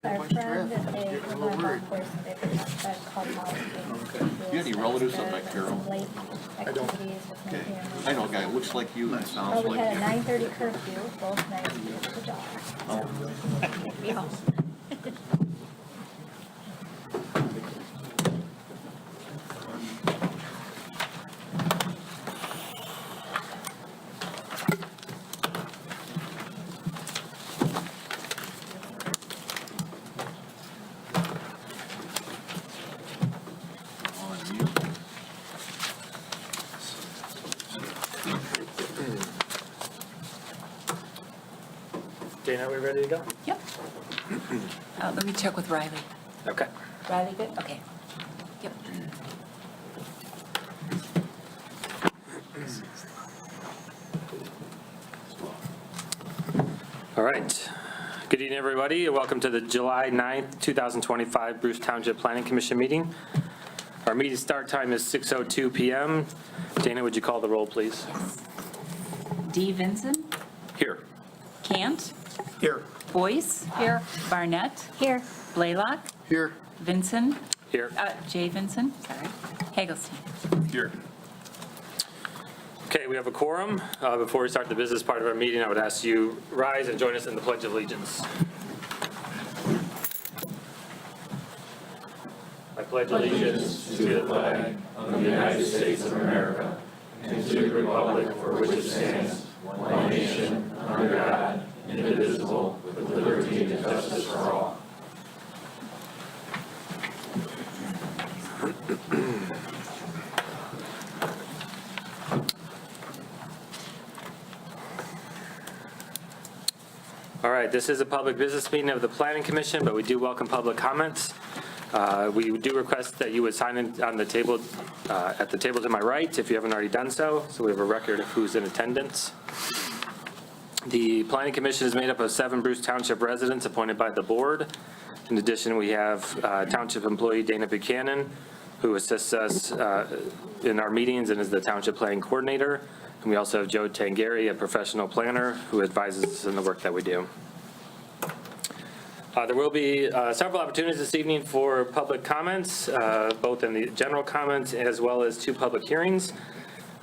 Our friend, they were golf course, they put that called Molly. You got any relatives up at Carroll? Late activities with my family. I know a guy who looks like you and Oh, sounds we had a like you. 9:30 curfew, both nights we were at the dog. Be home. On mute. Dana, are we ready to go? Yep. Let me check with Riley. Okay. Riley, good? Okay. Yep. All right. Good evening, everybody, and welcome to the July 9th, 2025 Bruce Township Planning Commission meeting. Our meeting start time is 6:02 p.m. Dana, would you call the roll, please? D. Vinson, Here. Cant, Here. Boyce. Here. Barnett, Here, Blaylock, Here. Vinson, Here. Jay Vinson, sorry, Hagelstein. Here. Okay, we have a quorum. Before we start the business part of our meeting, I would ask you rise and join us in the Pledge of Allegiance. I pledge allegiance to the flag of the United States of America and to the republic for which it stands, one nation, under God, indivisible, with liberty and justice for all. All right, this is a public business meeting of the Planning Commission, but we do welcome public comments. We do request that you would sign in on the table, at the table to my right, if you haven't already done so we have a record of who's in attendance. The Planning Commission is made up of 7 Bruce Township residents appointed by the board. In addition, we have Township employee Dana Buchanan, who assists us in our meetings and is the Township Planning Coordinator. And we also have Joe Tangari, a professional planner who advises us in the work that we do. There will be several opportunities this evening for public comments, both in the general comments as well as 2 public hearings.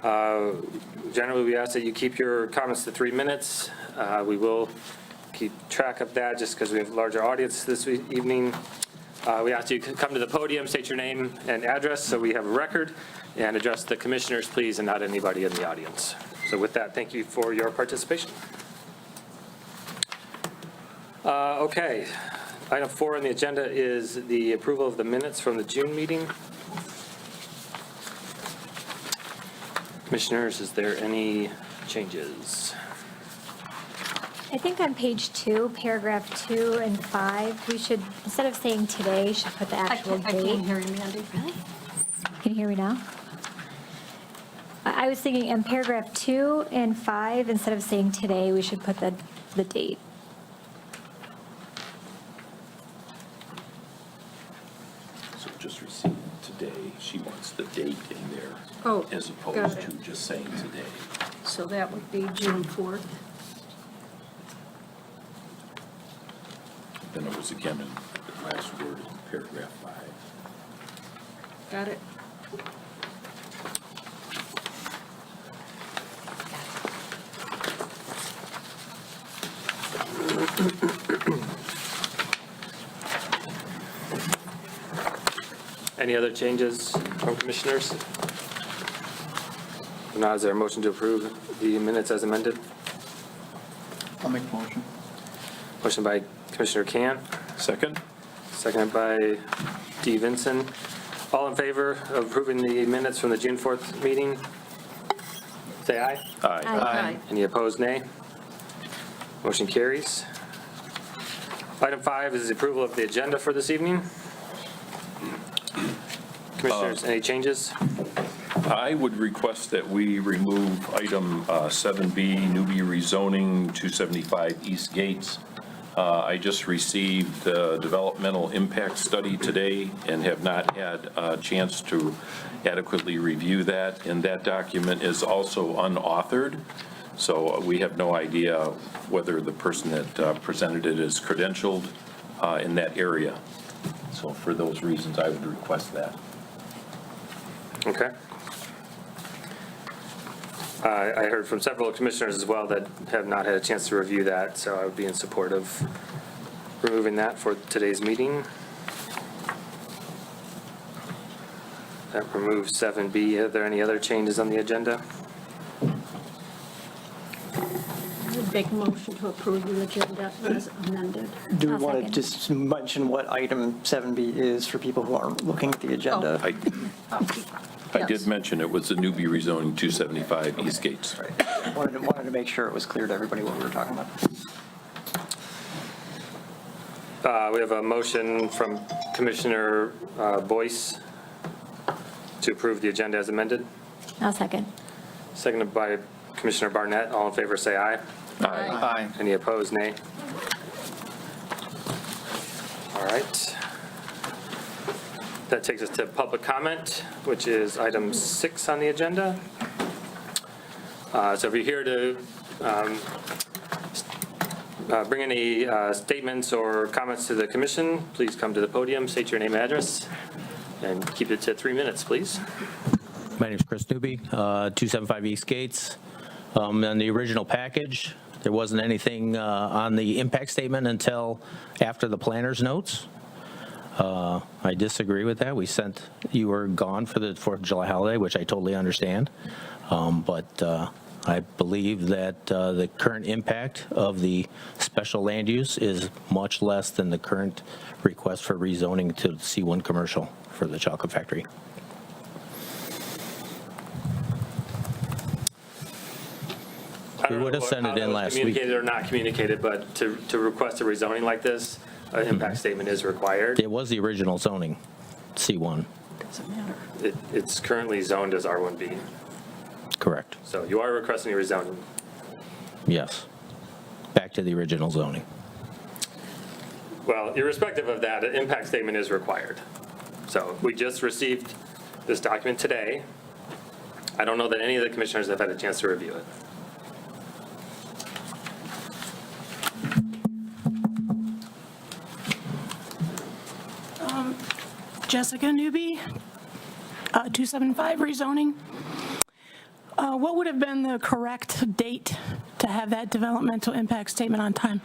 Generally, we ask that you keep your comments to 3 minutes. We will keep track of that just because we have a larger audience this evening. We ask you to come to the podium, state your name and address so we have a record, and address the commissioners, please, and not anybody in the audience. So with that, thank you for your participation. Okay, item 4 on the agenda is the approval of the minutes from the June meeting. Commissioners, is there any changes? I think on page 2, paragraph 2 and 5, we should, instead of saying today, should put the actual I can't date. hear you, Mandy. Really? Can you hear me now? I was thinking in paragraph 2 and 5, instead of saying today, we should put the date. So just received today, she wants the date in there. Oh, as got opposed it. to just saying today. So that would be June 4th. Then it was again in the last word in paragraph 5. Got it? Any other changes from commissioners? If not, is there a motion to approve the minutes as amended? I'll make a motion. Motion by Commissioner Can, Second? seconded by D. Vinson. All in favor of approving the minutes from the June 4th meeting? Say aye. Aye. Aye. Any opposed, nay? Motion carries. Item 5 is the approval of the agenda for this evening. Commissioners, any changes? I would request that we remove item 7B, newbie rezoning 275 East Gates. I just received the developmental impact study today and have not had a chance to adequately review that. And that document is also unauthored, so we have no idea whether the person that presented it is credentialed in that area. So for those reasons, I would request that. Okay. I heard from several commissioners as well that have not had a chance to review that, so I would be in support of removing that for today's meeting. That removes 7B. Are there any other changes on the agenda? I would make a motion to approve the agenda as amended. Do we I'll want to second. just mention what item 7B is for people who aren't looking at the agenda? I did mention it was the newbie rezoning 275 East Gates. Right. Wanted to make sure it was clear to everybody what we were talking about. We have a motion from Commissioner Boyce to approve the agenda as amended, I'll second. seconded by Commissioner Barnett. All in favor, say aye. Aye. Any opposed, nay? All right. That takes us to public comment, which is item 6 on the agenda. So if you're here to bring any statements or comments to the commission, please come to the podium, state your name and address, and keep it to 3 minutes, please. My name's Chris Newby, 275 East Gates. On the original package, there wasn't anything on the impact statement until after the planner's notes. I disagree with that. You were gone for the 4th of July holiday, which I totally understand. But I believe that the current impact of the special land use is much less than the current request for rezoning to C1 commercial for the chocolate factory. We would have sent it in last week. Communicated or not communicated, but to request a rezoning like this, an impact statement is required. It was the original zoning, C1, Doesn't matter. It's currently zoned as R1B. correct. So you are requesting a rezoning. Yes. Back to the original zoning. Well, irrespective of that, an impact statement is required. So we just received this document today. I don't know that any of the commissioners have had a chance to review it. Jessica Newby, 275 rezoning. What would have been the correct date to have that developmental impact statement on time?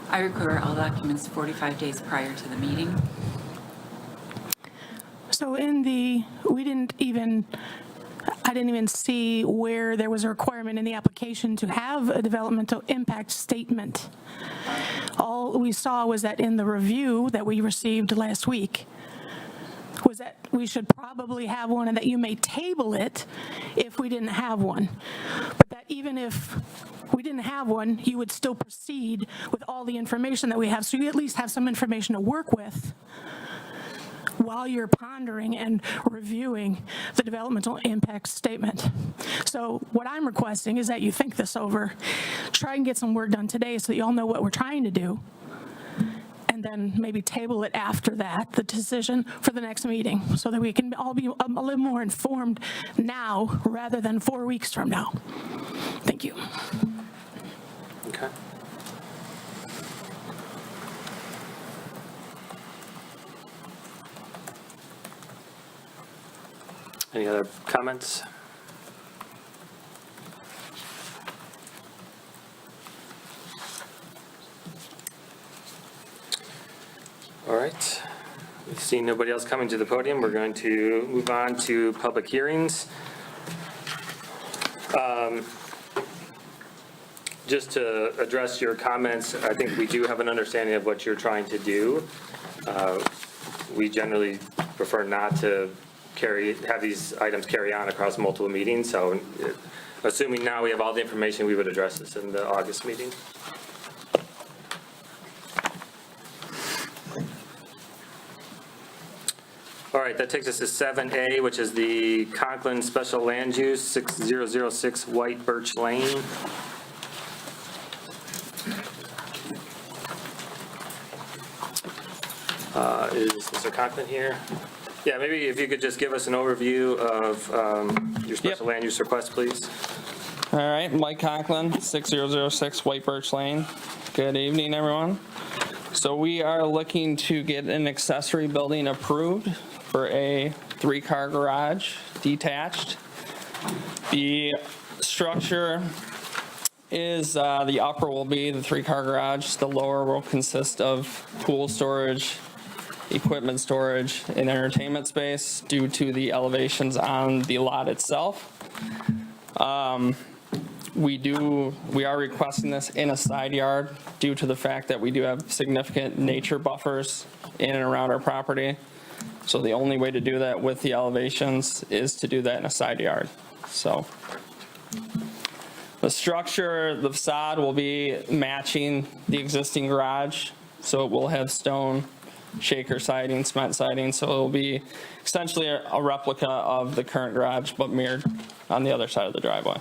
I require all documents 45 days prior to the meeting. So I didn't even see where there was a requirement in the application to have a developmental impact statement. All we saw was that in the review that we received last week, was that we should probably have one and that you may table it if we didn't have one. But that even if we didn't have one, you would still proceed with all the information that we have. So you at least have some information to work with while you're pondering and reviewing the developmental impact statement. So what I'm requesting is that you think this over, try and get some work done today so that you all know what we're trying to do, and then maybe table it after that, the decision for the next meeting, so that we can all be a little more informed now rather than 4 weeks from now. Thank you. Okay. Any other comments? All right. We've seen nobody else coming to the podium. We're going to move on to public hearings. Just to address your comments, I think we do have an understanding of what you're trying to do. We generally prefer not to have these items carry on across multiple meetings, so assuming now we have all the information, we would address this in the August meeting. All right, that takes us to 7A, which is the Conklin Special Land Use, 6006 White Birch Lane. Is Mr. Conklin here? Yeah, maybe if you could just give us an overview of your special land use request, please. All right, Mike Conklin, 6006 White Birch Lane. Good evening, everyone. So we are looking to get an accessory building approved for a 3-car garage, detached. The structure is, the upper will be the 3-car garage. The lower will consist of pool storage, equipment storage, and entertainment space due to the elevations on the lot itself. We are requesting this in a side yard due to the fact that we do have significant nature buffers in and around our property. So the only way to do that with the elevations is to do that in a side yard. So the structure, the facade will be matching the existing garage. So it will have stone shaker siding, cement siding. So it will be essentially a replica of the current garage, but mirrored on the other side of the driveway.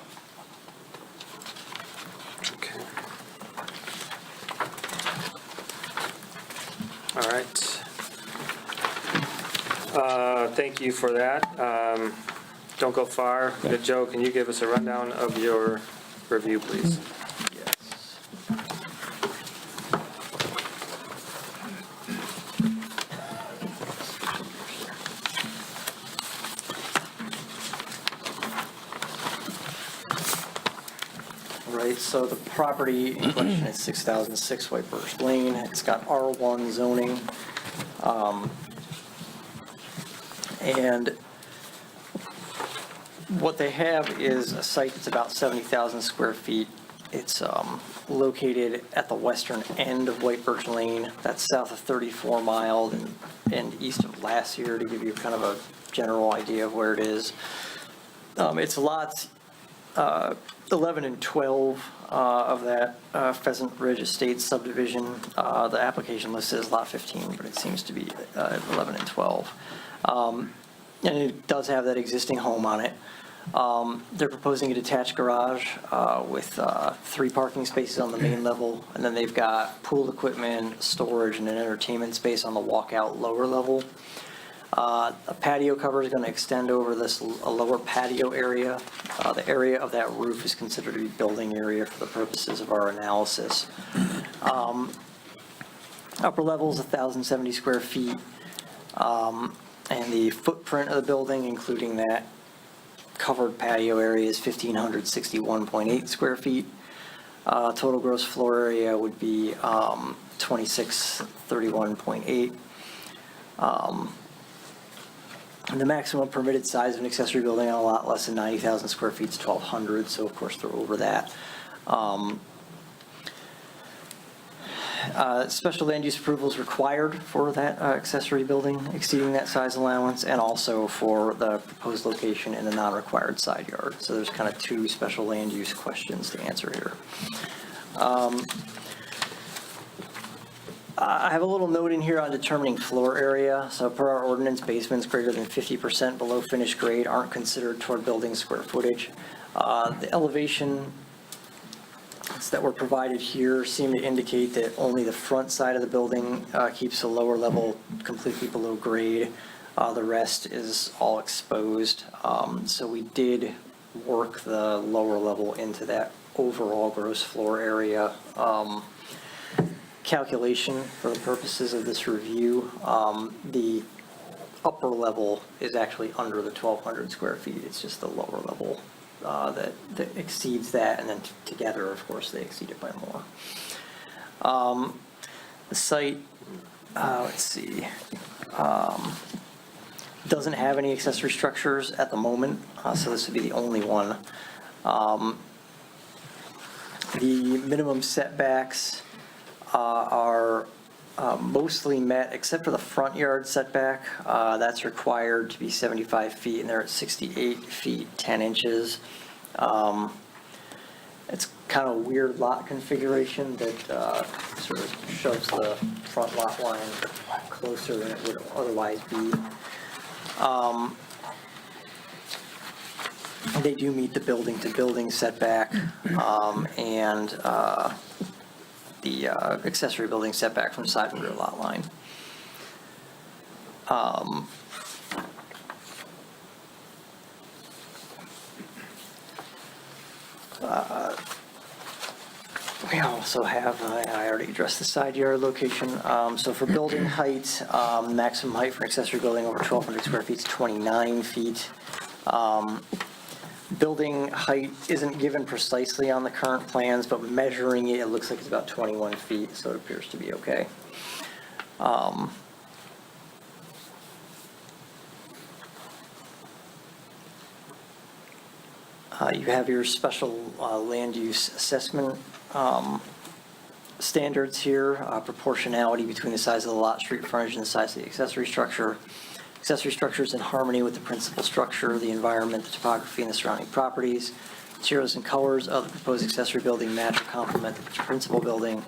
Okay. All right. Thank you for that. Don't go far. Joe, can you give us a rundown of your review, please? Right, so the property in question is 6006 White Birch Lane. It's got R1 zoning. And what they have is a site that's about 70,000 square feet. It's located at the western end of White Birch Lane. That's south of 34 Mile and east of Lassier, to give you kind of a general idea of where it is. It's lots 11 and 12 of that Pheasant Ridge Estates subdivision. The application list says lot 15, but it seems to be 11 and 12. And it does have that existing home on it. They're proposing a detached garage with 3 parking spaces on the main level, and then they've got pool equipment, storage, and an entertainment space on the walkout lower level. A patio cover is going to extend over this lower patio area. The area of that roof is considered to be building area for the purposes of our analysis. Upper level is 1,070 square feet. And the footprint of the building, including that covered patio area, is 1,561.8 square feet. Total gross floor area would be 2,631.8. And the maximum permitted size of an accessory building on a lot less than 90,000 square feet is 1,200, so of course they're over that. Special land use approval is required for that accessory building exceeding that size allowance, and also for the proposed location in a non-required side yard. So there's kind of 2 special land use questions to answer here. I have a little note in here on determining floor area. So per our ordinance, basements greater than 50% below finished grade aren't considered toward building square footage. The elevation that were provided here seem to indicate that only the front side of the building keeps the lower level completely below grade. The rest is all exposed. So we did work the lower level into that overall gross floor area calculation for the purposes of this review. The upper level is actually under the 1,200 square feet. It's just the lower level that exceeds that, and then together, of course, they exceed it by more. The site, let's see, doesn't have any accessory structures at the moment, so this would be the only one. The minimum setbacks are mostly met, except for the front yard setback. That's required to be 75 feet, and they're at 68 feet, 10 inches. It's kind of a weird lot configuration that sort of shoves the front lot line closer than it would otherwise be. They do meet the building-to-building setback and the accessory building setback from side and rear lot line. We also have, I already addressed the side yard location. So for building height, maximum height for accessory building over 1,200 square feet is 29 feet. Building height isn't given precisely on the current plans, but measuring it, it looks like it's about 21 feet, so it appears to be okay. You have your special land use assessment standards here, proportionality between the size of the lot, street frontage, and the size of the accessory structure. Accessory structure is in harmony with the principal structure, the environment, the topography, and the surrounding properties. Materials and colors of the proposed accessory building match or complement the principal building,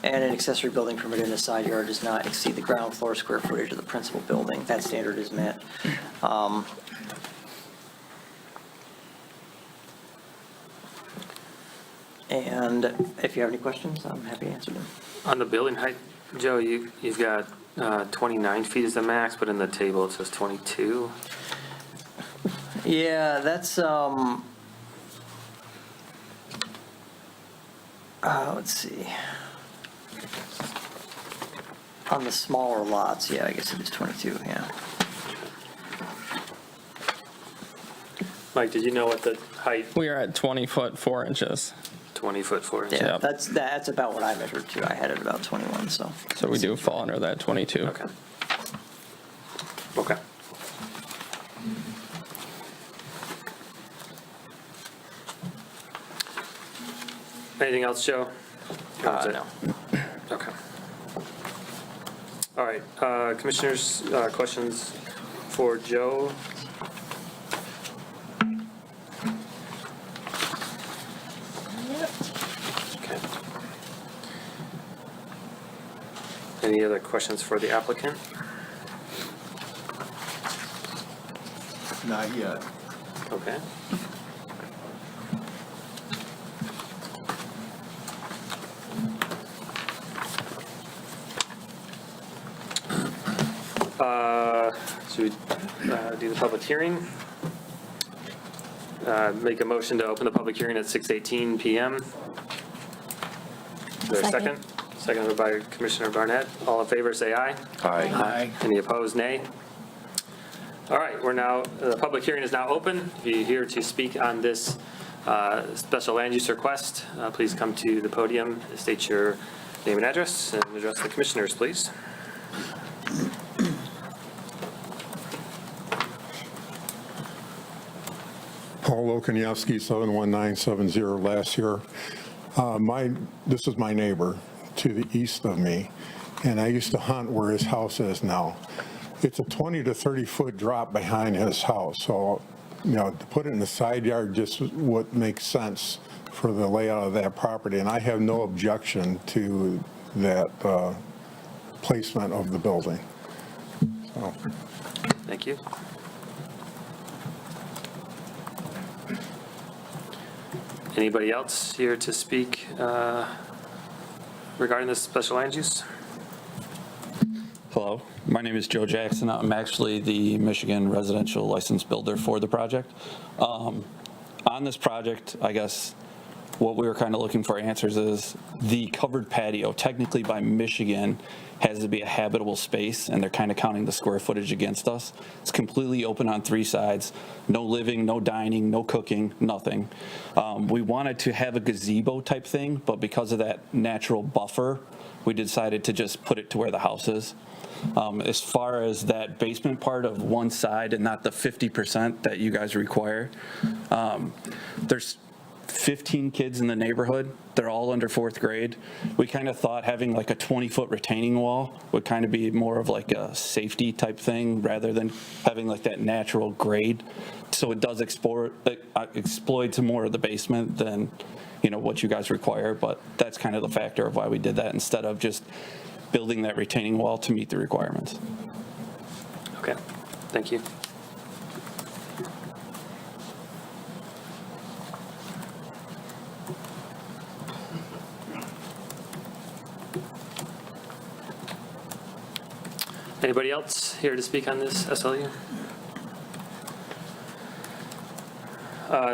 and an accessory building permitted in the side yard does not exceed the ground floor square footage of the principal building. That standard is met. And if you have any questions, I'm happy to answer them. On the building height, Joe, you've got 29 feet is the max, but in the table it says 22. Yeah, that's, let's see. On the smaller lots, yeah, I guess it is 22, yeah. Mike, did you know what the height, We are at 20 foot 4 inches. 20 foot 4 inches? Yeah, that's about what I measured too. I had it about 21, so. So we do fall under that 22. Okay. Okay. Anything else, Joe? No. Okay. All right, commissioners, questions for Joe? Okay. Any other questions for the applicant? Not yet. Okay. Should we do the public hearing? Make a motion to open the public hearing at 6:18 PM. Is there a second? Second. Seconded by Commissioner Barnett. All in favor, say aye. Aye. Any opposed, nay? All right, the public hearing is now open. If you're here to speak on this special land use request, please come to the podium, state your name and address, and address the commissioners, please. Paul Okoniewski, 71970 last year. This is my neighbor to the east of me, and I used to hunt where his house is now. It's a 20 to 30 foot drop behind his house, so to put it in the side yard just what makes sense for the layout of that property, and I have no objection to that placement of the building. So. Thank you. Anybody else here to speak regarding this special land use? Hello, my name is Joe Jackson. I'm actually the Michigan residential license builder for the project. On this project, I guess what we were kind of looking for answers is the covered patio, technically by Michigan, has to be a habitable space, and they're kind of counting the square footage against us. It's completely open on 3 sides, no living, no dining, no cooking, nothing. We wanted to have a gazebo type thing, but because of that natural buffer, we decided to just put it to where the house is. As far as that basement part of one side and not the 50% that you guys require, there's 15 kids in the neighborhood. They're all under 4th grade. We kind of thought having like a 20-foot retaining wall would kind of be more of like a safety type thing rather than having like that natural grade. So it does exploit to more of the basement than, what you guys require. But that's kind of the factor of why we did that instead of just building that retaining wall to meet the requirements. Okay, thank you. Anybody else here to speak on this SLU?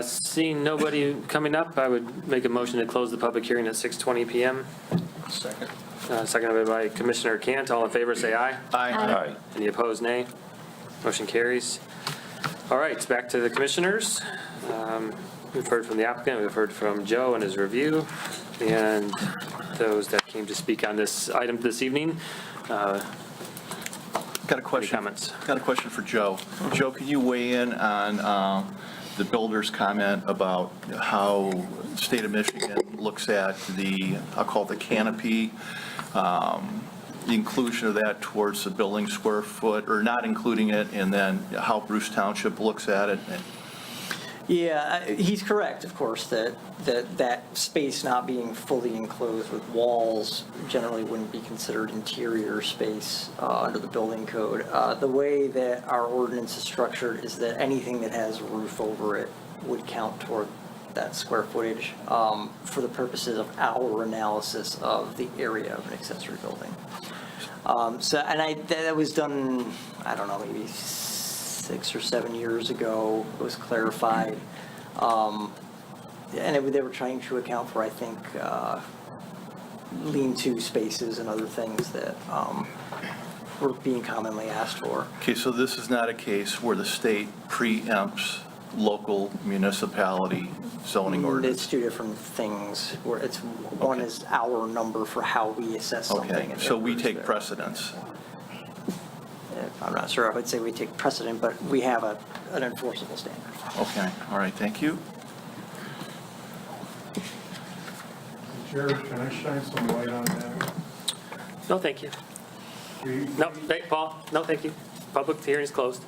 Seeing nobody coming up, I would make a motion to close the public hearing at 6:20 PM. Second. Seconded by Commissioner Cant. All in favor, say aye. Aye. Any opposed, nay. Motion carries. All right, back to the commissioners. We've heard from the applicant, we've heard from Joe and his review, and those that came to speak on this item this evening. Got a question. comments? Got a question for Joe. Joe, can you weigh in on the builder's comment about how the state of Michigan looks at the, I'll call it the canopy, the inclusion of that towards the building square foot, or not including it, and then how Bruce Township looks at it? Yeah, he's correct, of course, that space not being fully enclosed with walls generally wouldn't be considered interior space under the building code. The way that our ordinance is structured is that anything that has a roof over it would count toward that square footage for the purposes of our analysis of the area of an accessory building. That was done, I don't know, maybe 6 or 7 years ago. It was clarified. They were trying to account for, I think, lean-to spaces and other things that were being commonly asked for. Okay, so this is not a case where the state preempts local municipality zoning ordinance? It's two different things, where one is our number for how we assess something. Okay, and so the we other is take theirs. precedence. I'm not sure I would say we take precedent, but we have an enforceable standard. Okay, all right, thank you. Jared, can I shine some light on that? No, thank you. No, hey, Paul, no, thank you. Public hearing is closed.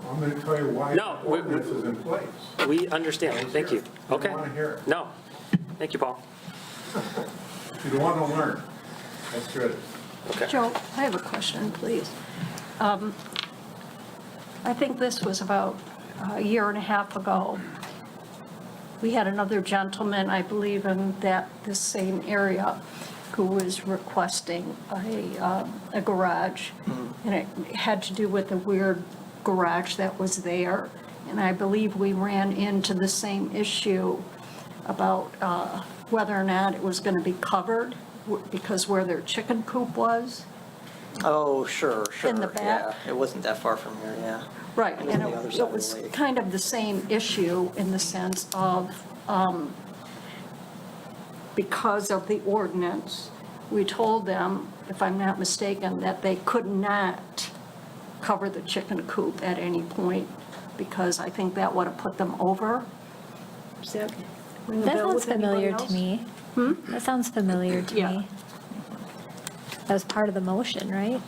I'm going to tell you why No, the ordinance is in place. We understand, thank you. I Okay. don't want to hear it. No, thank you, Paul. You don't want to learn. That's good. Okay. Joe, I have a question, please. I think this was about a year and a half ago. We had another gentleman, I believe, in this same area, who was requesting a garage, and it had to do with the weird garage that was there. And I believe we ran into the same issue about whether or not it was going to be covered, because where their chicken coop was. Oh, sure. In the back? Yeah, it wasn't that far from here, yeah. Right, It was and on the other side it of the was lake. kind of the same issue in the sense of, because of the ordinance, we told them, if I'm not mistaken, that they could not cover the chicken coop at any point, because I think that would have put them over. Does that ring a That bell sounds with anybody familiar to else? me. That sounds familiar to Yeah. me. That was part of the motion, right?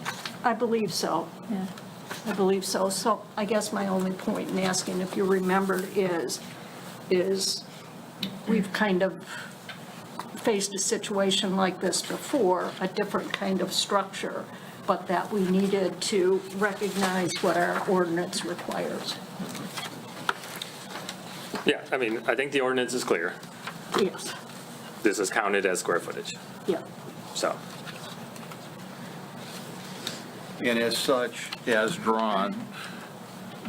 I believe so. Yeah. I believe so. So I guess my only point in asking if you remembered is we've kind of faced a situation like this before, a different kind of structure, but that we needed to recognize what our ordinance requires. Yeah, I mean, I think the ordinance is clear. Yes, This is counted as square footage, yeah. so. And as such, as drawn,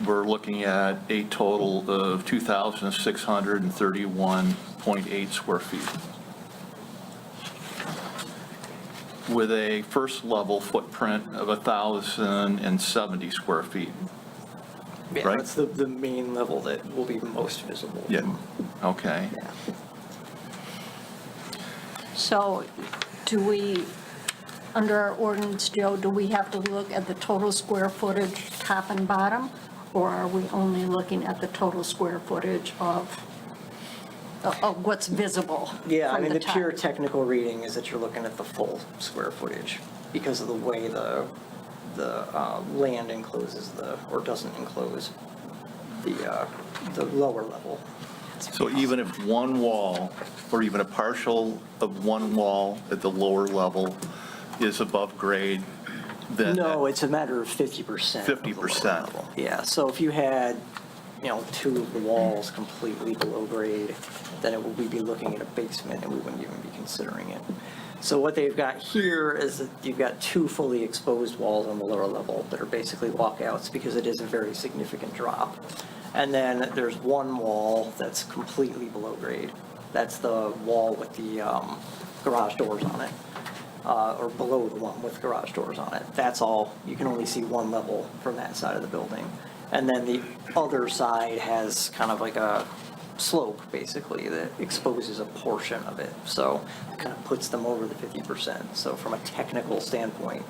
we're looking at a total of 2,631.8 square feet, with a first level footprint of 1,070 square feet. Yeah, Right. that's the main level that will be most visible. Yeah, okay. Yeah. So do we, under our ordinance, Joe, do we have to look at the total square footage top and bottom? Or are we only looking at the total square footage of what's visible Yeah, I from mean, the the pure top? technical reading is that you're looking at the full square footage because of the way the land encloses or doesn't enclose the lower level. So even if one wall, or even a partial of one wall at the lower level is above grade, then... No, it's a matter of 50%. of the lower 50%. level. Yeah, so if you had two of the walls completely below grade, then we'd be looking at a basement and we wouldn't even be considering it. So what they've got here is that you've got two fully exposed walls on the lower level that are basically walkouts because it is a very significant drop. And then there's one wall that's completely below grade. That's the wall with the garage doors on it, or below the one with garage doors on it. That's all. You can only see one level from that side of the building. And then the other side has kind of like a slope, basically, that exposes a portion of it. So it kind of puts them over the 50%. So from a technical standpoint,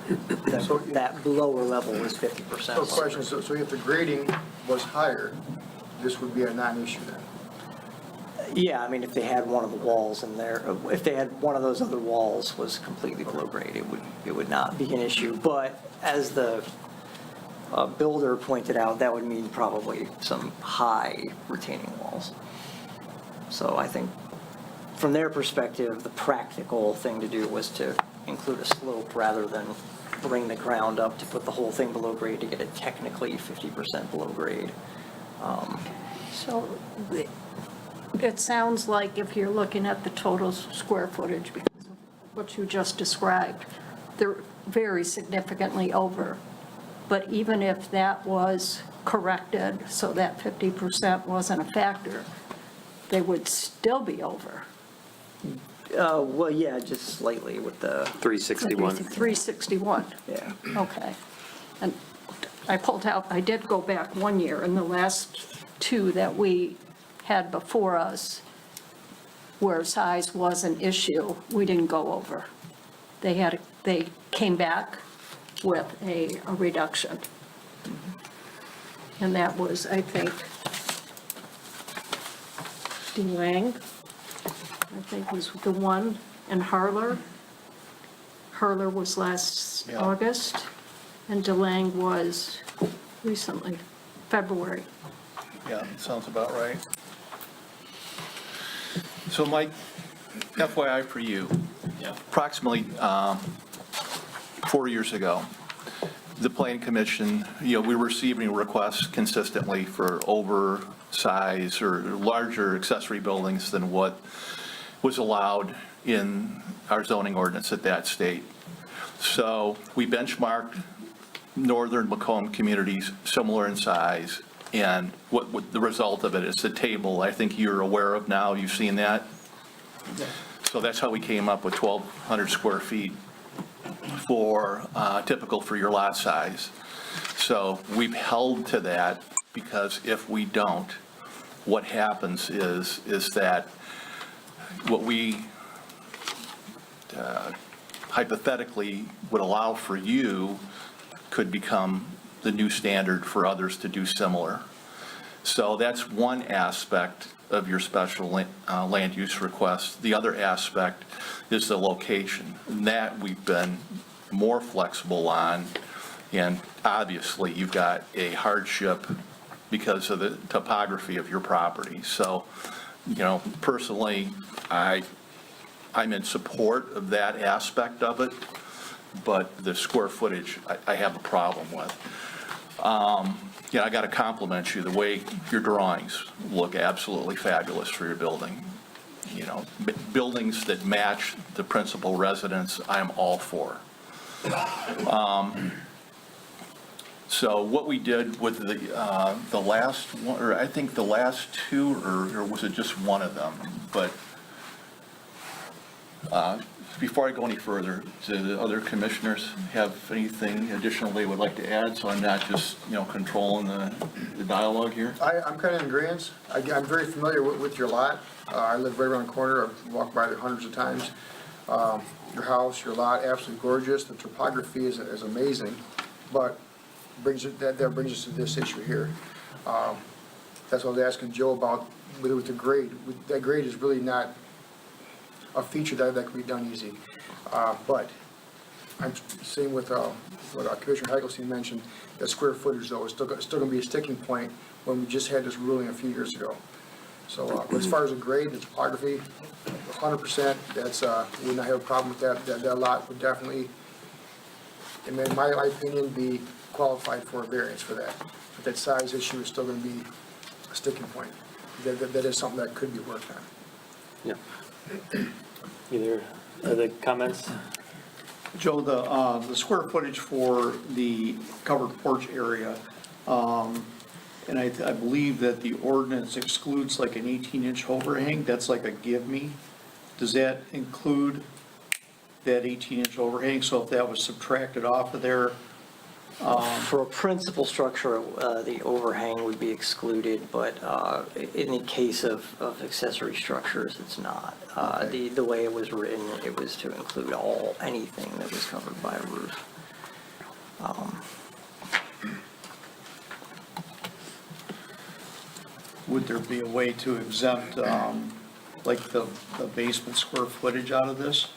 that lower level is 50%. So question, so if the grading was higher, this would be a non-issue then? Yeah, I mean, if they had one of the walls in there, if they had one of those other walls was completely below grade, it would not be an issue. But as the builder pointed out, that would mean probably some high retaining walls. So I think from their perspective, the practical thing to do was to include a slope rather than bring the ground up to put the whole thing below grade to get it technically 50% below grade. So it sounds like if you're looking at the total square footage, because of what you just described, they're very significantly over. But even if that was corrected so that 50% wasn't a factor, they would still be over. Well, yeah, just slightly with the, 361. 361. yeah. Okay. And I did go back 1 year, and the last two that we had before us, where size was an issue, we didn't go over. They came back with a reduction. And that was, I think, DeLang, I think was the one, and Harler. Harler was last Yeah. August, and DeLang was recently, February. Yeah, sounds about right. So Mike, FYI for you, approximately 4 years ago, the Planning Commission, we were receiving requests consistently for oversized or larger accessory buildings than what was allowed in our zoning ordinance at that state. So we benchmarked northern Macomb communities similar in size, and what the result of it is the table I think you're aware of now. You've seen that? So that's how we came up with 1,200 square feet for typical for your lot size. So we've held to that because if we don't, what happens is that what we hypothetically would allow for you could become the new standard for others to do similar. So that's one aspect of your special land use request. The other aspect is the location. And that we've been more flexible on, and obviously you've got a hardship because of the topography of your property. So, personally, I'm in support of that aspect of it, but the square footage I have a problem with. I got to compliment you. The way your drawings look absolutely fabulous for your building. Buildings that match the principal residence, I'm all for. So what we did with the last one, or I think the last two, or was it just one of them? But before I go any further, do the other commissioners have anything additional they would like to add? So I'm not just, controlling the dialogue here? I'm kind of in agreement. I'm very familiar with your lot. I live right around the corner. I've walked by there hundreds of times. Your house, your lot, absolutely gorgeous. The topography is amazing, but that brings us to this issue here. That's what I was asking Joe about with the grade. That grade is really not a feature that can be done easy. But I'm saying with what Commissioner Heichelstein mentioned, that square footage though is still going to be a sticking point when we just had this ruling a few years ago. So as far as the grade, the topography, 100%, we would not have a problem with that. That lot would definitely in my opinion, be qualified for a variance for that. But that size issue is still going to be a sticking point. That is something that could be worked on. Yeah. Either other comments? Joe, the square footage for the covered porch area, and I believe that the ordinance excludes like an 18-inch overhang, that's like a give me. Does that include that 18-inch overhang? So if that was subtracted off of there, For a principal structure, the overhang would be excluded, but in the case of accessory structures, it's not. The way it was written, it was to include anything that was covered by a roof. would there be a way to exempt, like the basement square footage out of this?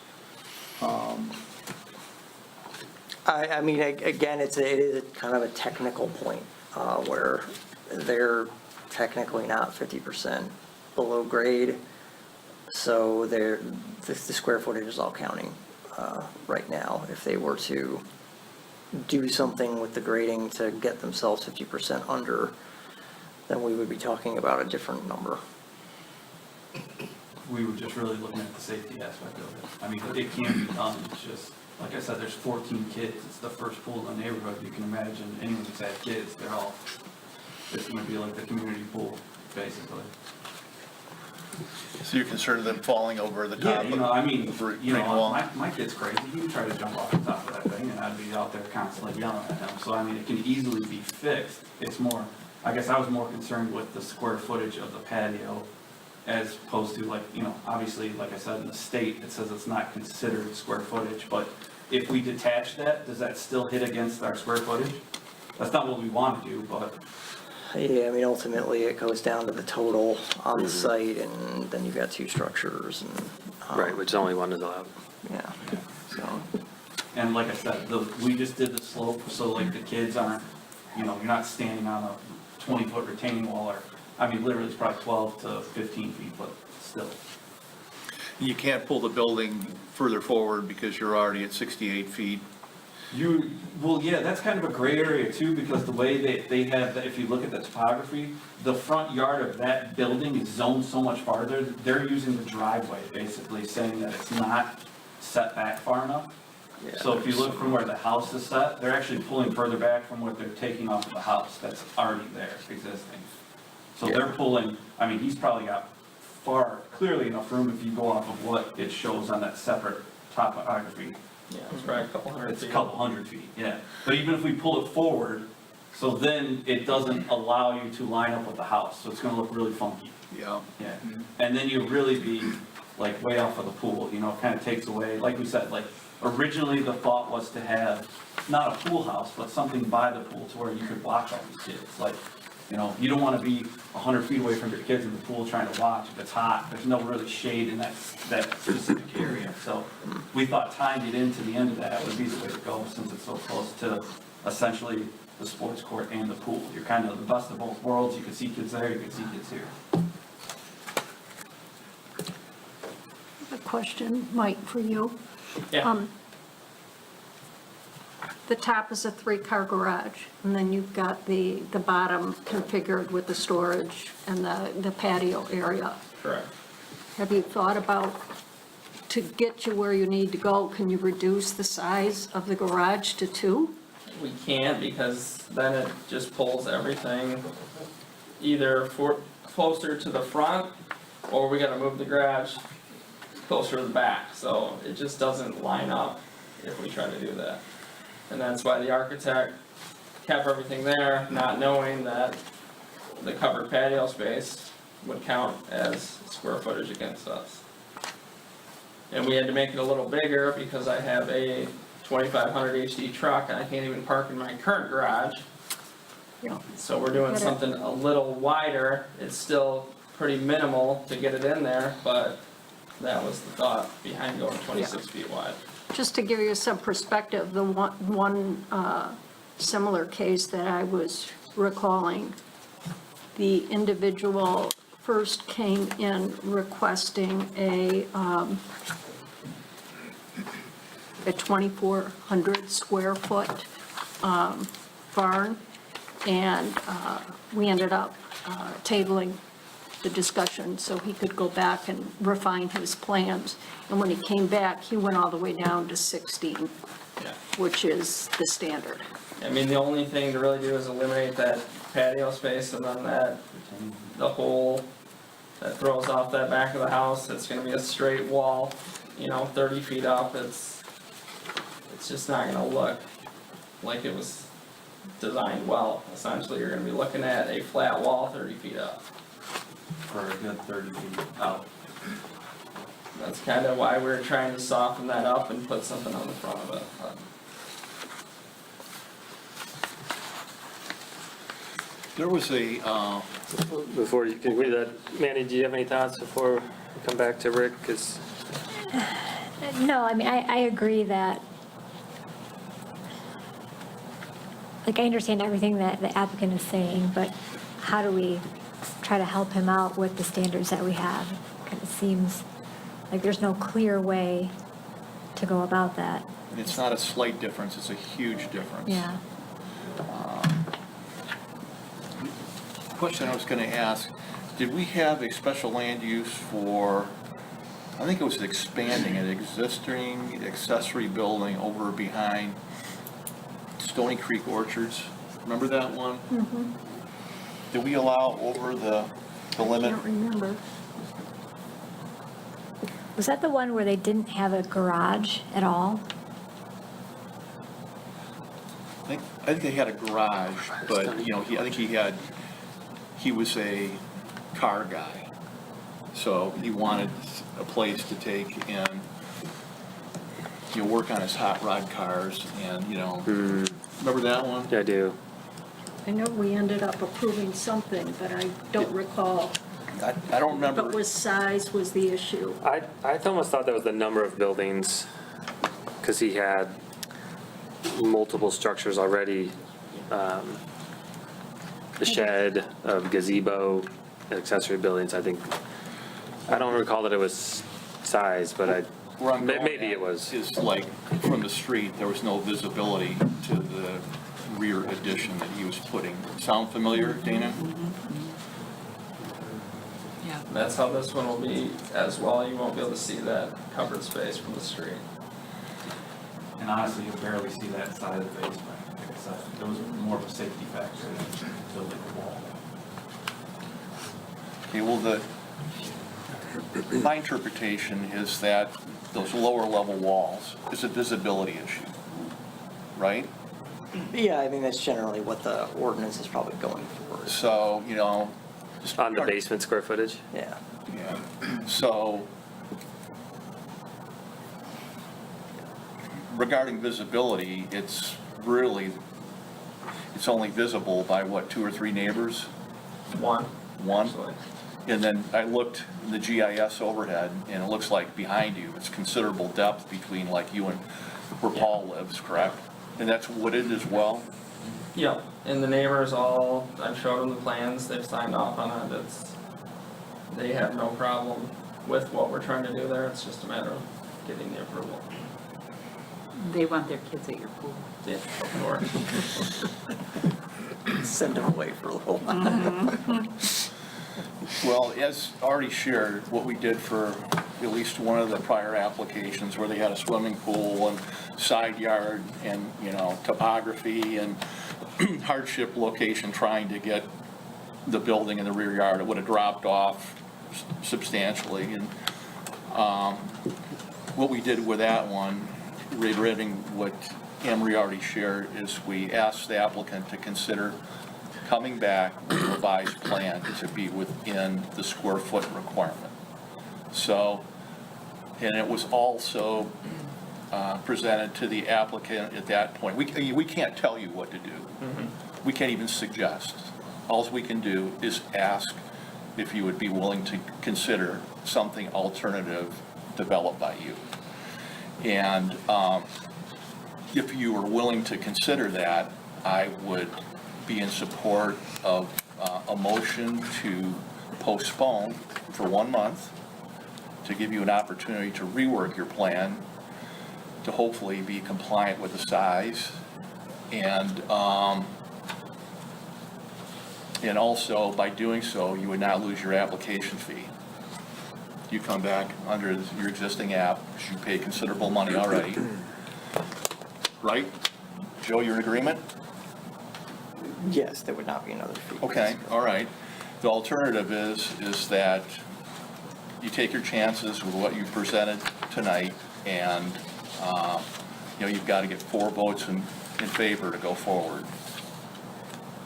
I mean, again, it is a kind of a technical point where they're technically not 50% below grade, so the square footage is all counting right now. If they were to do something with the grading to get themselves 50% under, then we would be talking about a different number. We were just really looking at the safety aspect of it. I mean, it can be done, it's just, like I said, there's 14 kids, it's the first pool in the neighborhood, you can imagine anyone who's had kids, it's gonna be like the community pool, basically. So you're concerned of them falling over the Yeah, top? you know, I mean, you know, wall? my kid's crazy, he would try to jump off the top of that thing, and I'd be out there constantly yelling at him, so I mean, it can easily be fixed. It's more, I guess I was more concerned with the square footage of the patio, as opposed to like, you know, obviously, like I said, in the state, it says it's not considered square footage, but if we detach that, does that still hit against our square footage? That's not what we want to do, but. Yeah, I mean, ultimately, it goes down to the total on the site, and then you've got two structures, and. Right, which only one is allowed. Yeah, so. And like I said, we just did the slope, so like the kids aren't, you know, you're not standing on a 20-foot retaining wall, or, I mean, literally it's probably 12 to 15 feet, but still. You can't pull the building further forward because you're already at 68 feet. Well, yeah, that's kind of a gray area too, because the way they have, if you look at the topography, the front yard of that building is zoned so much farther, they're using the driveway, basically, saying that it's not set back far enough. Yeah, So if you look from where the house is set, they're actually pulling further back from what they're taking off of the house that's already there, existing. So they're pulling, I mean, he's probably got clearly enough room if you go off of what it shows on that separate topography. Yeah, it's probably a couple hundred It's a feet. couple hundred feet, yeah. But even if we pull it forward, so then it doesn't allow you to line up with the house, so it's gonna look really funky. Yeah. Yeah, and then you really be like way off of the pool, you know, it kind of takes away, like we said, like originally the thought was to have not a pool house, but something by the pool to where you could watch all these kids. Like, you know, you don't want to be 100 feet away from your kids in the pool trying to watch. If it's hot, there's no really shade in that specific area. So we thought tying it into the end of that would be the way to go, since it's so close to essentially the sports court and the pool. You're kind of the best of both worlds. You can see kids there, you can see kids here. A question, Mike, for you. Yeah. The top is a 3-car garage, and then you've got the bottom configured with the storage and the patio area. Correct. Have you thought about, to get you where you need to go, can you reduce the size of the garage to 2? We can't, because then it just pulls everything either closer to the front, or we gotta move the garage closer to the back, so it just doesn't line up if we try to do that. And that's why the architect kept everything there, not knowing that the covered patio space would count as square footage against us. And we had to make it a little bigger because I have a 2500 HD truck and I can't even park in my current garage. Yeah. So we're doing something a little wider. It's still pretty minimal to get it in there, but that was the thought behind going 26 feet wide. Just to give you some perspective, the one similar case that I was recalling, the individual first came in requesting a 2,400 square foot barn, and we ended up tabling the discussion so he could go back and refine his plans. And when he came back, he went all the way down to 16, Yeah. which is the standard. I mean, the only thing to really do is eliminate that patio space, and then the hole that throws off that back of the house. It's gonna be a straight wall, 30 feet up. It's just not gonna look like it was designed well. Essentially, you're gonna be looking at a flat wall 30 feet up. For a good 30 feet out. That's kind of why we're trying to soften that up and put something on the front of it. But There was a, Before you can read that, Manny, do you have any thoughts before we come back to Rick? 'Cause No, I mean, I agree that, like, I understand everything that the applicant is saying, but how do we try to help him out with the standards that we have? It seems like there's no clear way to go about that. it's not a slight difference, it's a huge difference. Yeah. Question I was going to ask, did we have a special land use for, I think it was expanding an existing accessory building over behind Stony Creek Orchards? Remember that one? Mm-hmm. Did we allow over the limit? Can't remember. Was that the one where they didn't have a garage at all? I think they had a garage, but, he was a car guy. So he wanted a place to take and, work on his hot rod cars and, remember that one? Yeah, I do. I know we ended up approving something, but I don't recall. I don't remember. But size was the issue. I almost thought that was the number of buildings, because he had multiple structures already. The shed, gazebo, accessory buildings, I don't recall that it was size, but Where I'm going maybe at it was. Is like, from the street, there was no visibility to the rear addition that he was putting. Sound familiar, Dana? Yeah. that's how this one will be as well. You won't be able to see that covered space from the street. And honestly, you'll barely see that side of the basement. Like I said, it was more of a safety factor than building a wall. Okay, well, my interpretation is that those lower level walls is a visibility issue, right? Yeah, I mean, that's generally what the ordinance is probably going for. So, just On the basement square footage? Yeah. Yeah, so regarding visibility, it's only visible by what, 2 or 3 neighbors? One. One? And then I looked in the GIS overhead, and it looks like behind you, it's considerable depth between like you and where Paul lives, correct? And that's wooded as well? Yep, and the neighbors all, I've showed them the plans, they've signed off on it, they have no problem with what we're trying to do there, it's just a matter of getting the approval. They want their kids at your pool. Yeah, of course. Send them away for a little while. Well, as already shared, what we did for at least one of the prior applications where they had a swimming pool and side yard and, topography and hardship location trying to get the building in the rear yard, it would have dropped off substantially. And what we did with that one, reiterating what Emery already shared, is we asked the applicant to consider coming back with a revised plan to be within the square foot requirement. So, and it was also presented to the applicant at that point. We can't tell you what to do. We can't even suggest. All we can do is ask if you would be willing to consider something alternative developed by you. And if you were willing to consider that, I would be in support of a motion to postpone for 1 month to give you an opportunity to rework your plan to hopefully be compliant with the size. And also, by doing so, you would not lose your application fee. You come back under your existing app, you pay considerable money already. Right? Joe, you're in agreement? Yes, there would not be another fee. Okay, all right. The alternative is that you take your chances with what you presented tonight, and, you've got to get 4 votes in favor to go forward.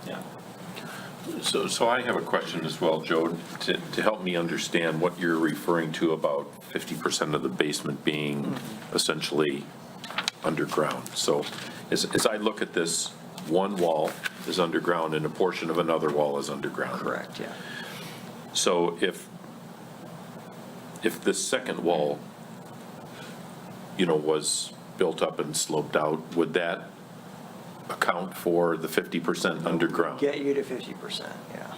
Yeah. So I have a question as well, Joe, to help me understand what you're referring to about 50% of the basement being essentially underground. So as I look at this, one wall is underground and a portion of another wall is underground. Correct, yeah. So if the second wall, was built up and sloped out, would that account for the 50% underground? Get you to 50%, yeah.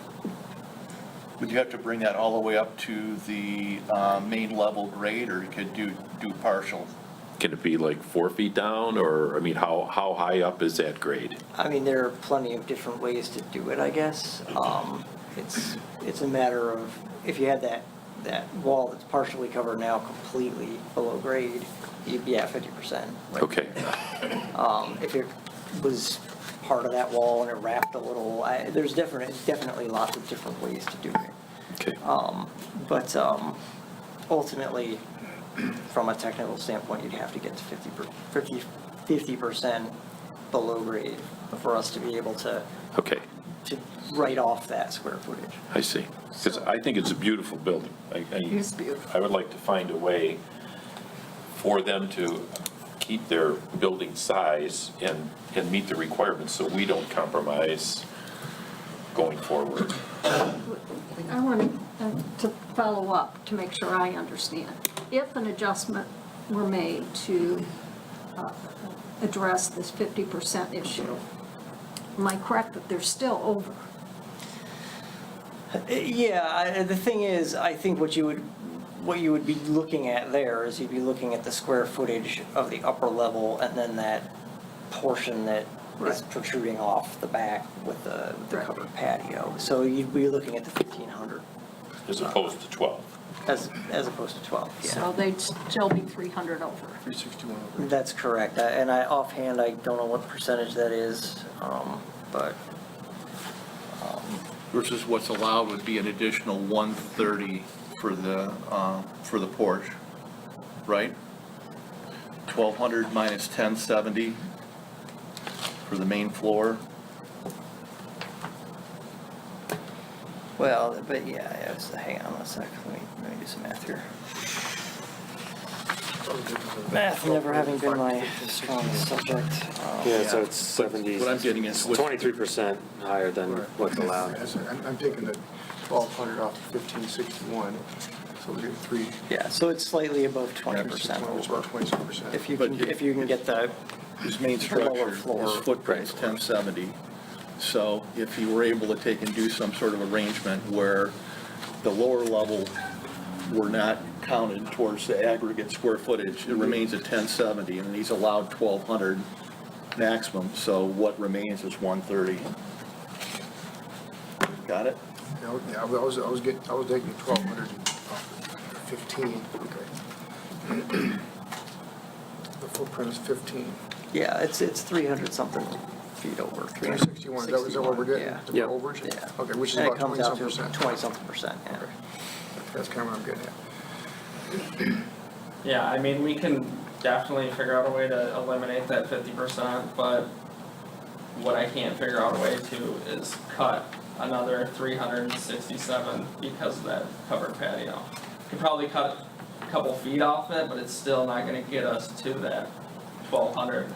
Would you have to bring that all the way up to the main level grade, or you could do partial? Can it be like 4 feet down, or, how high up is that grade? I mean, there are plenty of different ways to do it, I guess. It's a matter of, if you had that wall that's partially covered now completely below grade, you'd be at 50%. Okay. If it was part of that wall and it wrapped a little, there's definitely lots of different ways to do it. Okay. But ultimately, from a technical standpoint, you'd have to get to 50% below grade for us to be able to Okay. to write off that square footage. I see. Because I think it's a beautiful building. It's beautiful. I would like to find a way for them to keep their building size and meet the requirements so we don't compromise going forward. I want to follow up to make sure I understand. If an adjustment were made to address this 50% issue, am I correct that they're still over? Yeah, the thing is, I think what you would be looking at there is you'd be looking at the square footage of the upper level and then that portion that is protruding off the back with the covered patio. So you'd be looking at the 1,500. As opposed to 12. As opposed to 12, yeah. So they'd still be 300 over. 361 over. That's correct. And offhand, I don't know what percentage that is, but. Versus what's allowed would be an additional 130 for the porch, right? 1,200 minus 1,070 for the main floor. Well, but yeah, hang on a sec. Let me do some math here. Math never having been my strongest subject. So it's 70. What I'm getting is 23% higher than what's allowed. I'm taking the 1,200 off of 1,561, so we're getting 3. Yeah, so it's slightly above 20% It's over. about 27%. If you can get the His main lower structure, floor. his footprint's 1070. So if you were able to take and do some sort of arrangement where the lower level were not counted towards the aggregate square footage, it remains at 1070, and he's allowed 1,200 maximum, so what remains is 130. Got it? Yeah, I was taking 1,200 off of 15, okay. The footprint is 15. Yeah, it's 300 something feet over. 361, is that what we're getting? Yeah. The Yep. overage? Yeah. Okay, which is And it about comes out 20-some to percent. 20 something percent, yeah. That's kind of what I'm getting at. Yeah, I mean, we can definitely figure out a way to eliminate that 50%, but what I can't figure out a way to is cut another 367 because of that covered patio. Could probably cut a couple feet off it, but it's still not gonna get us to that 1,200.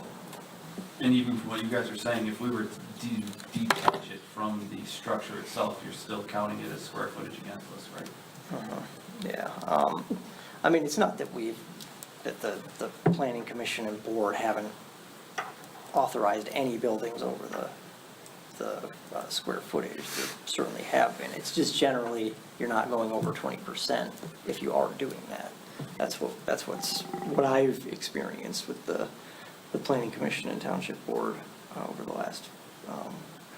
And even from what you guys are saying, if we were to detach it from the structure itself, you're still counting it as square footage against us, right? Yeah, I mean, it's not that that the planning commission and board haven't authorized any buildings over the square footage. There certainly have been. It's just generally, you're not going over 20% if you are doing that. That's what I've experienced with the Planning Commission and Township Board over the last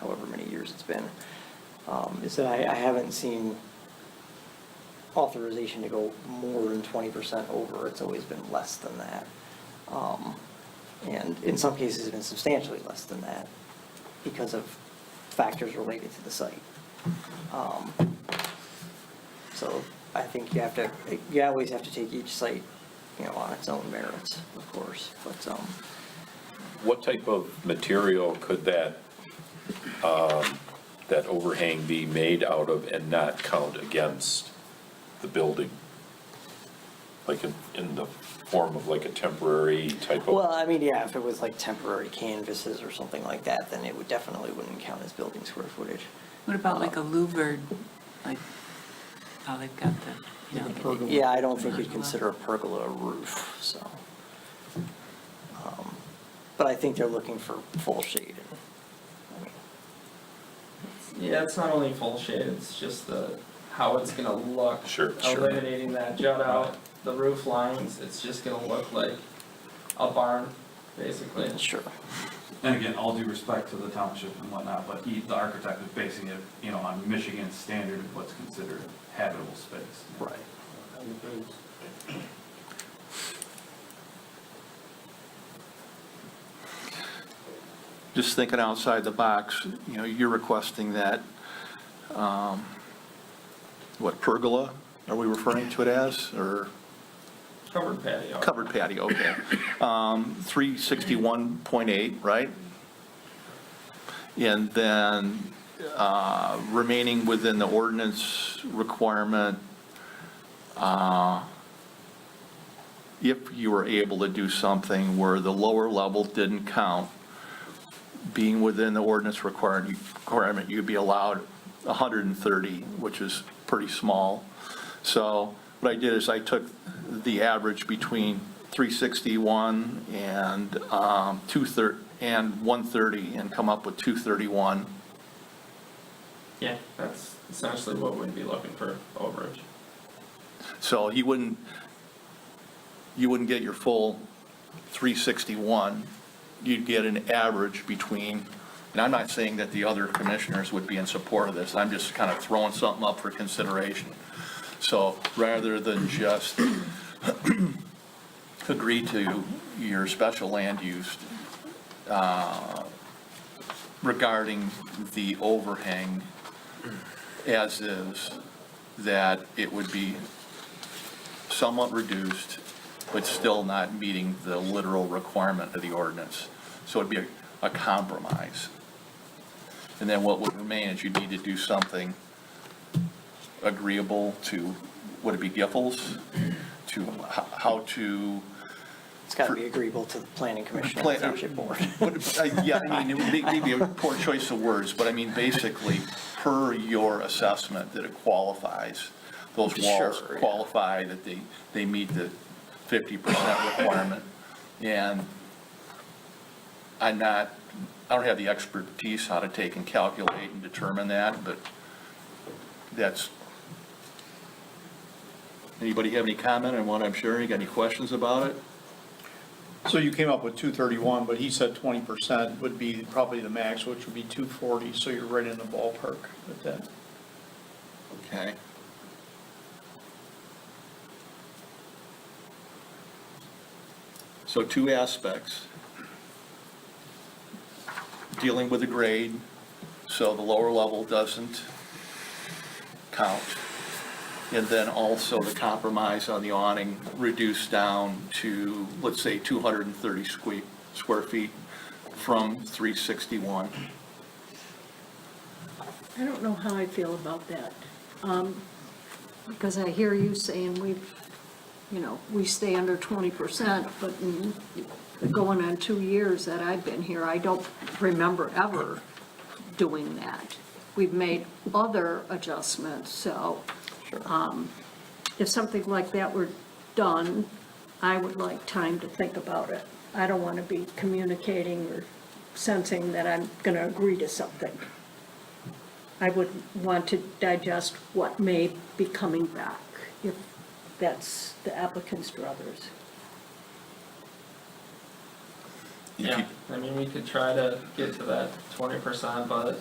however many years it's been, is that I haven't seen authorization to go more than 20% over. It's always been less than that. And in some cases, it's been substantially less than that because of factors related to the site. So I think you always have to take each site, on its own merits, of course, but, What type of material could that overhang be made out of and not count against the building? Like in the form of like a temporary type of? well, I mean, yeah, if it was like temporary canvases or something like that, then it definitely wouldn't count as building square footage. What about like a louvered, like how they've got the, Yeah, I don't think you'd consider a pergola a roof, so. But I think they're looking for full shade. Yeah, it's not only full shade, it's just how it's gonna look. Sure. Eliminating that jut out, the roof lines, it's just gonna look like a barn, basically. Sure. And again, all due respect to the township and whatnot, but the architect is basing it, on Michigan's standard of what's considered habitable space. Right. Just thinking outside the box, you're requesting that, pergola, are we referring to it as, or? Covered patio. Covered patio, okay. 361.8, right? And then remaining within the ordinance requirement, if you were able to do something where the lower level didn't count, being within the ordinance requirement, you'd be allowed 130, which is pretty small. So what I did is I took the average between 361 and 230 and 130 and come up with 231. Yeah, that's essentially what we'd be looking for overage. So you wouldn't get your full 361. You'd get an average between, and I'm not saying that the other commissioners would be in support of this, I'm just kind of throwing something up for consideration. So rather than just agree to your special land use regarding the overhang as is, that it would be somewhat reduced, but still not meeting the literal requirement of the ordinance. So it'd be a compromise. And then what would remain is you'd need to do something agreeable to, would it be Giffords? To how to. It's got to be agreeable to the Planning Commission and the Township Board. Yeah, I mean, it would be a poor choice of words, but I mean, basically, per your assessment, that it qualifies, those walls Sure, yeah. qualify, that they meet the 50% requirement. And I don't have the expertise how to take and calculate and determine that, but that's, anybody have any comment on what I'm sharing? Got any questions about it? So you came up with 231, but he said 20% would be probably the max, which would be 240, so you're right in the ballpark with that. Okay. So two aspects. Dealing with the grade, so the lower level doesn't count. And then also the compromise on the awning reduced down to, let's say, 230 square feet from 361. I don't know how I feel about that, because I hear you saying we stay under 20%, but in going on 2 years that I've been here, I don't remember ever doing that. We've made other adjustments, so if something like that were done, I would like time to think about it. I don't want to be communicating or sensing that I'm going to agree to something. I would want to digest what may be coming back, if that's the applicant's druthers. Yeah, I mean, we could try to get to that 20%, but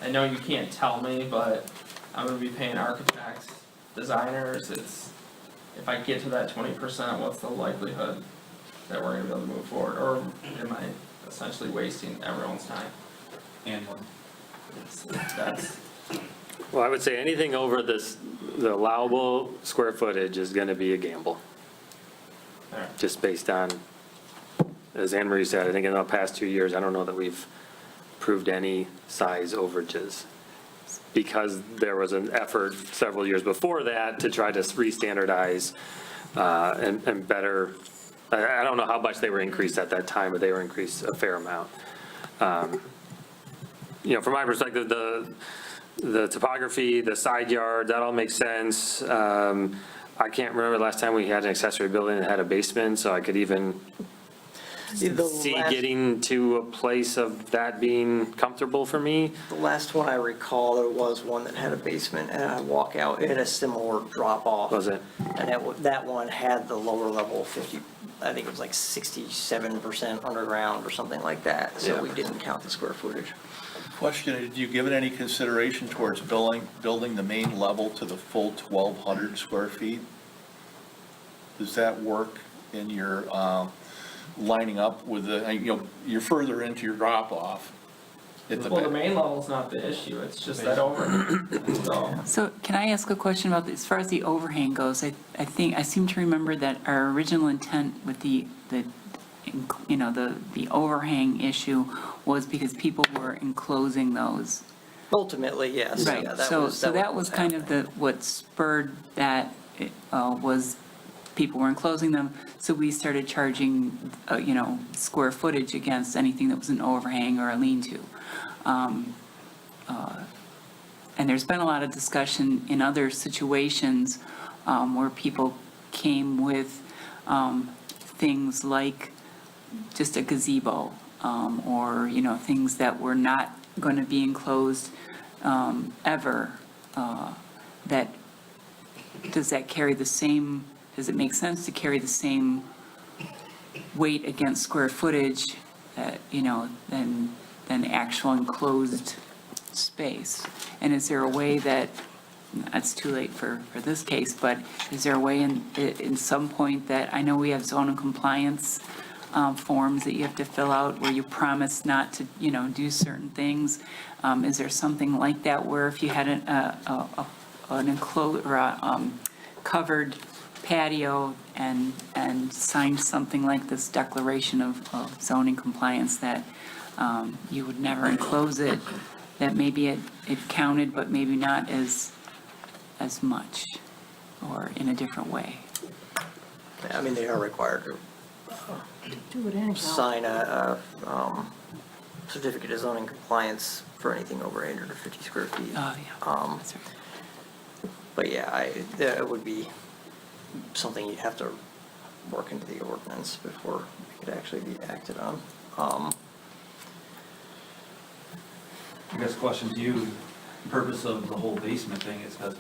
I know you can't tell me, but I'm gonna be paying architects, designers, if I get to that 20%, what's the likelihood that we're gonna be able to move forward? Or am I essentially wasting everyone's time? And one. That's, Well, I would say anything over the allowable square footage is going to be a gamble, alright. just based on, as Anne Marie said, I think in the past 2 years, I don't know that we've proved any size overages, because there was an effort several years before that to try to re-standardize and better, I don't know how much they were increased at that time, but they were increased a fair amount. You know, from my perspective, the topography, the side yard, that all makes sense. I can't remember the last time we had an accessory building that had a basement, so I could even see getting to a place of that being comfortable for me. The last one I recall, there was one that had a basement and a walkout. It had a similar drop off. Was it? And that one had the lower level 50, I think it was like 67% underground or something like that. So Yeah. we didn't count the square footage. Question, did you give it any consideration towards building the main level to the full 1,200 square feet? Does that work in your lining up with the, you know, you're further into your drop-off? Well, the main level's not the issue, it's just that overhang, so. So can I ask a question about, as far as the overhang goes? I seem to remember that our original intent with the overhang issue was because people were enclosing those. Ultimately, yes. Right, Yeah, so that was kind of what spurred that, was people were enclosing them, so we started charging, square footage against anything that was an overhang or a lean-to. And there's been a lot of discussion in other situations where people came with things like just a gazebo, or, things that were not going to be enclosed ever, does it make sense to carry the same weight against square footage, than actual enclosed space? And is there a way that, it's too late for this case, but is there a way in some point that, I know we have zone and compliance forms that you have to fill out where you promise not to, do certain things? Is there something like that where if you had an enclosed or a covered patio and signed something like this declaration of zoning compliance that you would never enclose it, that maybe it counted, but maybe not as much or in a different way? I mean, they are required to Do it anyhow. sign a certificate of zoning compliance for anything over 850 square feet. Oh, yeah, that's right. But yeah, it would be something you'd have to work into the ordinance before it could actually be acted on. I guess question to you, the purpose of the whole basement thing is because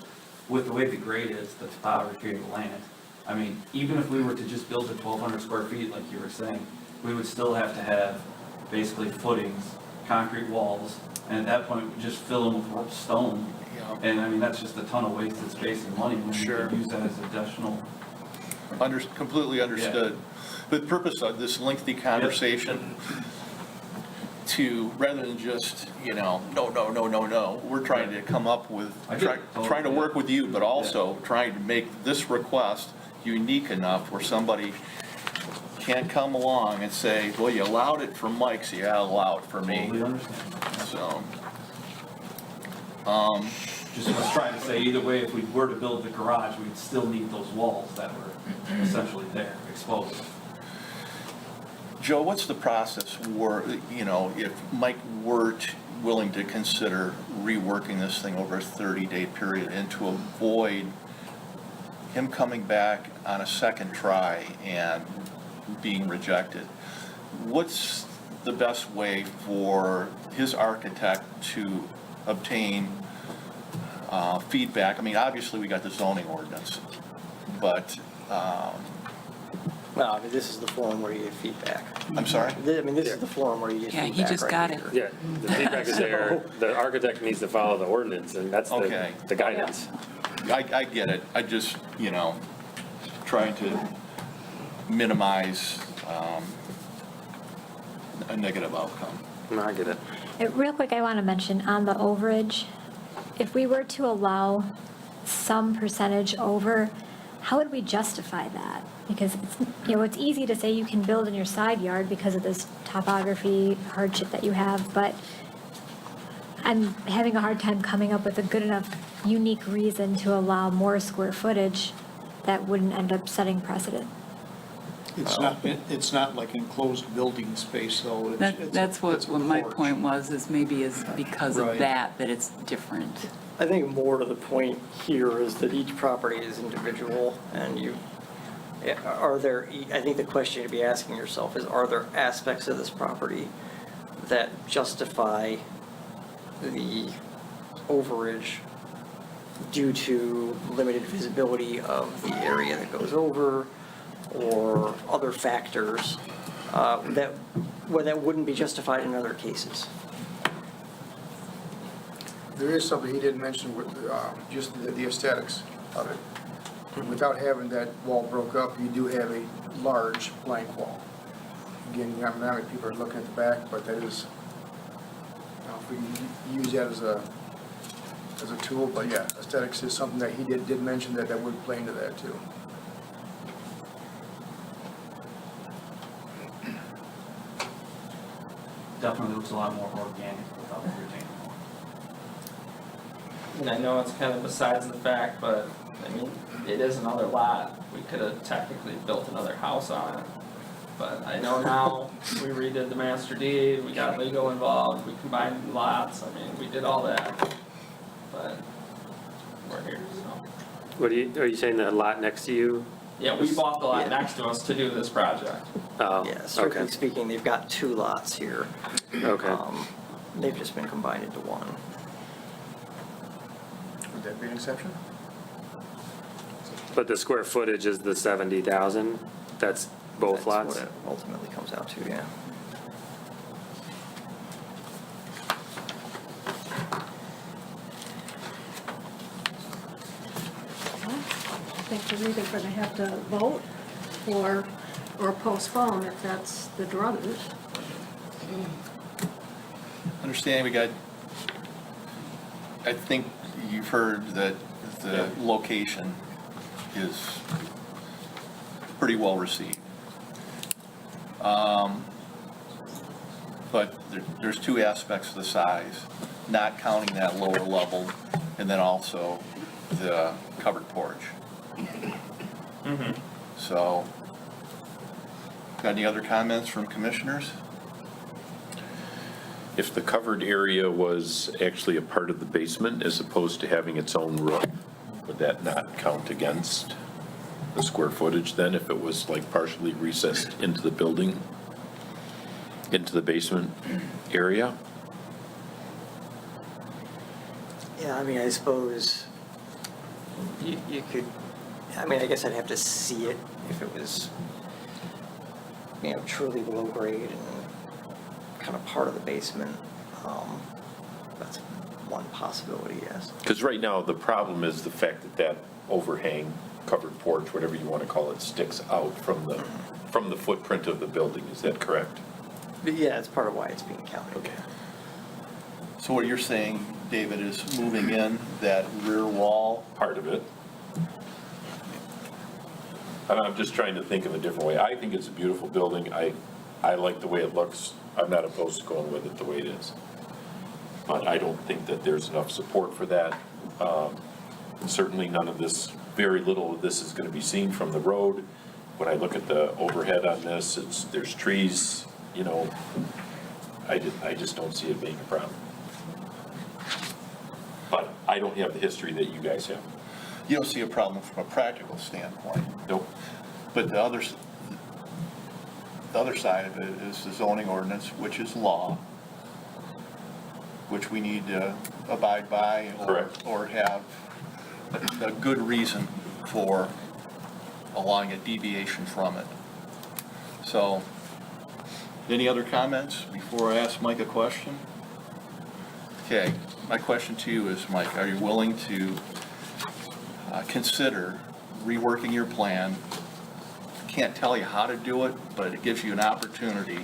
with the way the grade is, the topography of the land, I mean, even if we were to just build the 1,200 square feet, like you were saying, we would still have to have basically footings, concrete walls, and at that point, we just fill them with stone. Yeah. And I mean, that's just a ton of wasted space and money when you Sure. could use that as additional. Completely understood. The purpose of this lengthy conversation to, rather than just, no, we're trying to come up with, I get it. trying to work with you, but also trying to make this request unique enough where somebody can't come along and say, well, you allowed it for Mike, so you gotta allow it for me. Totally understand. So, Just was trying to say, either way, if we were to build the garage, we'd still need those walls that were essentially there, exposed. Joe, what's the process for, if Mike were willing to consider reworking this thing over a 30-day period and to avoid him coming back on a second try and being rejected? What's the best way for his architect to obtain feedback. I mean, obviously, we got the zoning ordinance, but, Well, I mean, this is the forum where you get feedback. I'm sorry? I mean, this is the forum where you get Yeah, feedback. he just right got it. here. Yeah, the feedback is there. The architect needs to follow the ordinance, and that's Okay. the guidance. I get it. I just, trying to minimize a negative outcome. No, I get it. Real quick, I want to mention on the overage, if we were to allow some percentage over, how would we justify that? Because it's easy to say you can build in your side yard because of this topography hardship that you have, but I'm having a hard time coming up with a good enough unique reason to allow more square footage that wouldn't end up setting precedent. It's not like enclosed building space, though. That's what my porch. point was, is maybe is because of Right. that it's different. I think more to the point here is that each property is individual, and I think the question to be asking yourself is, are there aspects of this property that justify the overage due to limited visibility of the area that goes over, or other factors that wouldn't be justified in other cases? There is something he didn't mention with just the aesthetics of it. Without having that wall broke up, you do have a large blank wall. Again, not many people are looking at the back, but that is, if we can use that as a tool, but yeah, aesthetics is something that he did mention that would play into that too. Definitely looks a lot more organic without the retaining wall. And I know it's kind of besides the fact, but I mean, it is another lot. We could have technically built another house on it. But I know now, we redid the master deed, we got legal involved, we combined lots, I mean, we did all that. But we're here, so. Are you saying the lot next to you? Yeah, we bought the lot Yeah. next to us to do this project. Oh, Yeah, strictly okay. speaking, they've got two lots here. Okay. They've just been combined into one. Would that be an exception? But the square footage is the 70,000? That's both lots? That's what it ultimately comes out to, yeah. I think we're either going to have to vote or postpone if that's the druthers. Understand, I think you've heard that the location is pretty well received. But there's two aspects of the size, not counting that lower level, and then also the covered porch. So, got any other comments from commissioners? If the covered area was actually a part of the basement as opposed to having its own roof, would that not count against the square footage then, if it was like partially recessed into the building, into the basement area? Yeah, I mean, I suppose you could, I mean, I guess I'd have to see it if it was, truly below grade and kind of part of the basement. That's one possibility, yes. Because right now, the problem is the fact that that overhang, covered porch, whatever you want to call it, sticks out from the footprint of the building. Is that correct? But yeah, it's part of why it's being counted. Okay. So what you're saying, David, is moving in that rear wall? Part of it. And I'm just trying to think of a different way. I think it's a beautiful building. I like the way it looks. I'm not opposed to going with it the way it is. But I don't think that there's enough support for that. Certainly none of this, very little of this is going to be seen from the road. When I look at the overhead on this, there's trees, I just don't see it being a problem. But I don't have the history that you guys have. You don't see a problem from a practical standpoint. Nope. But the other side of it is the zoning ordinance, which is law. which we need to abide by Correct. or have a good reason for allowing a deviation from it. So, any other comments before I ask Mike a question? Okay, my question to you is, Mike, are you willing to consider reworking your plan? Can't tell you how to do it, but it gives you an opportunity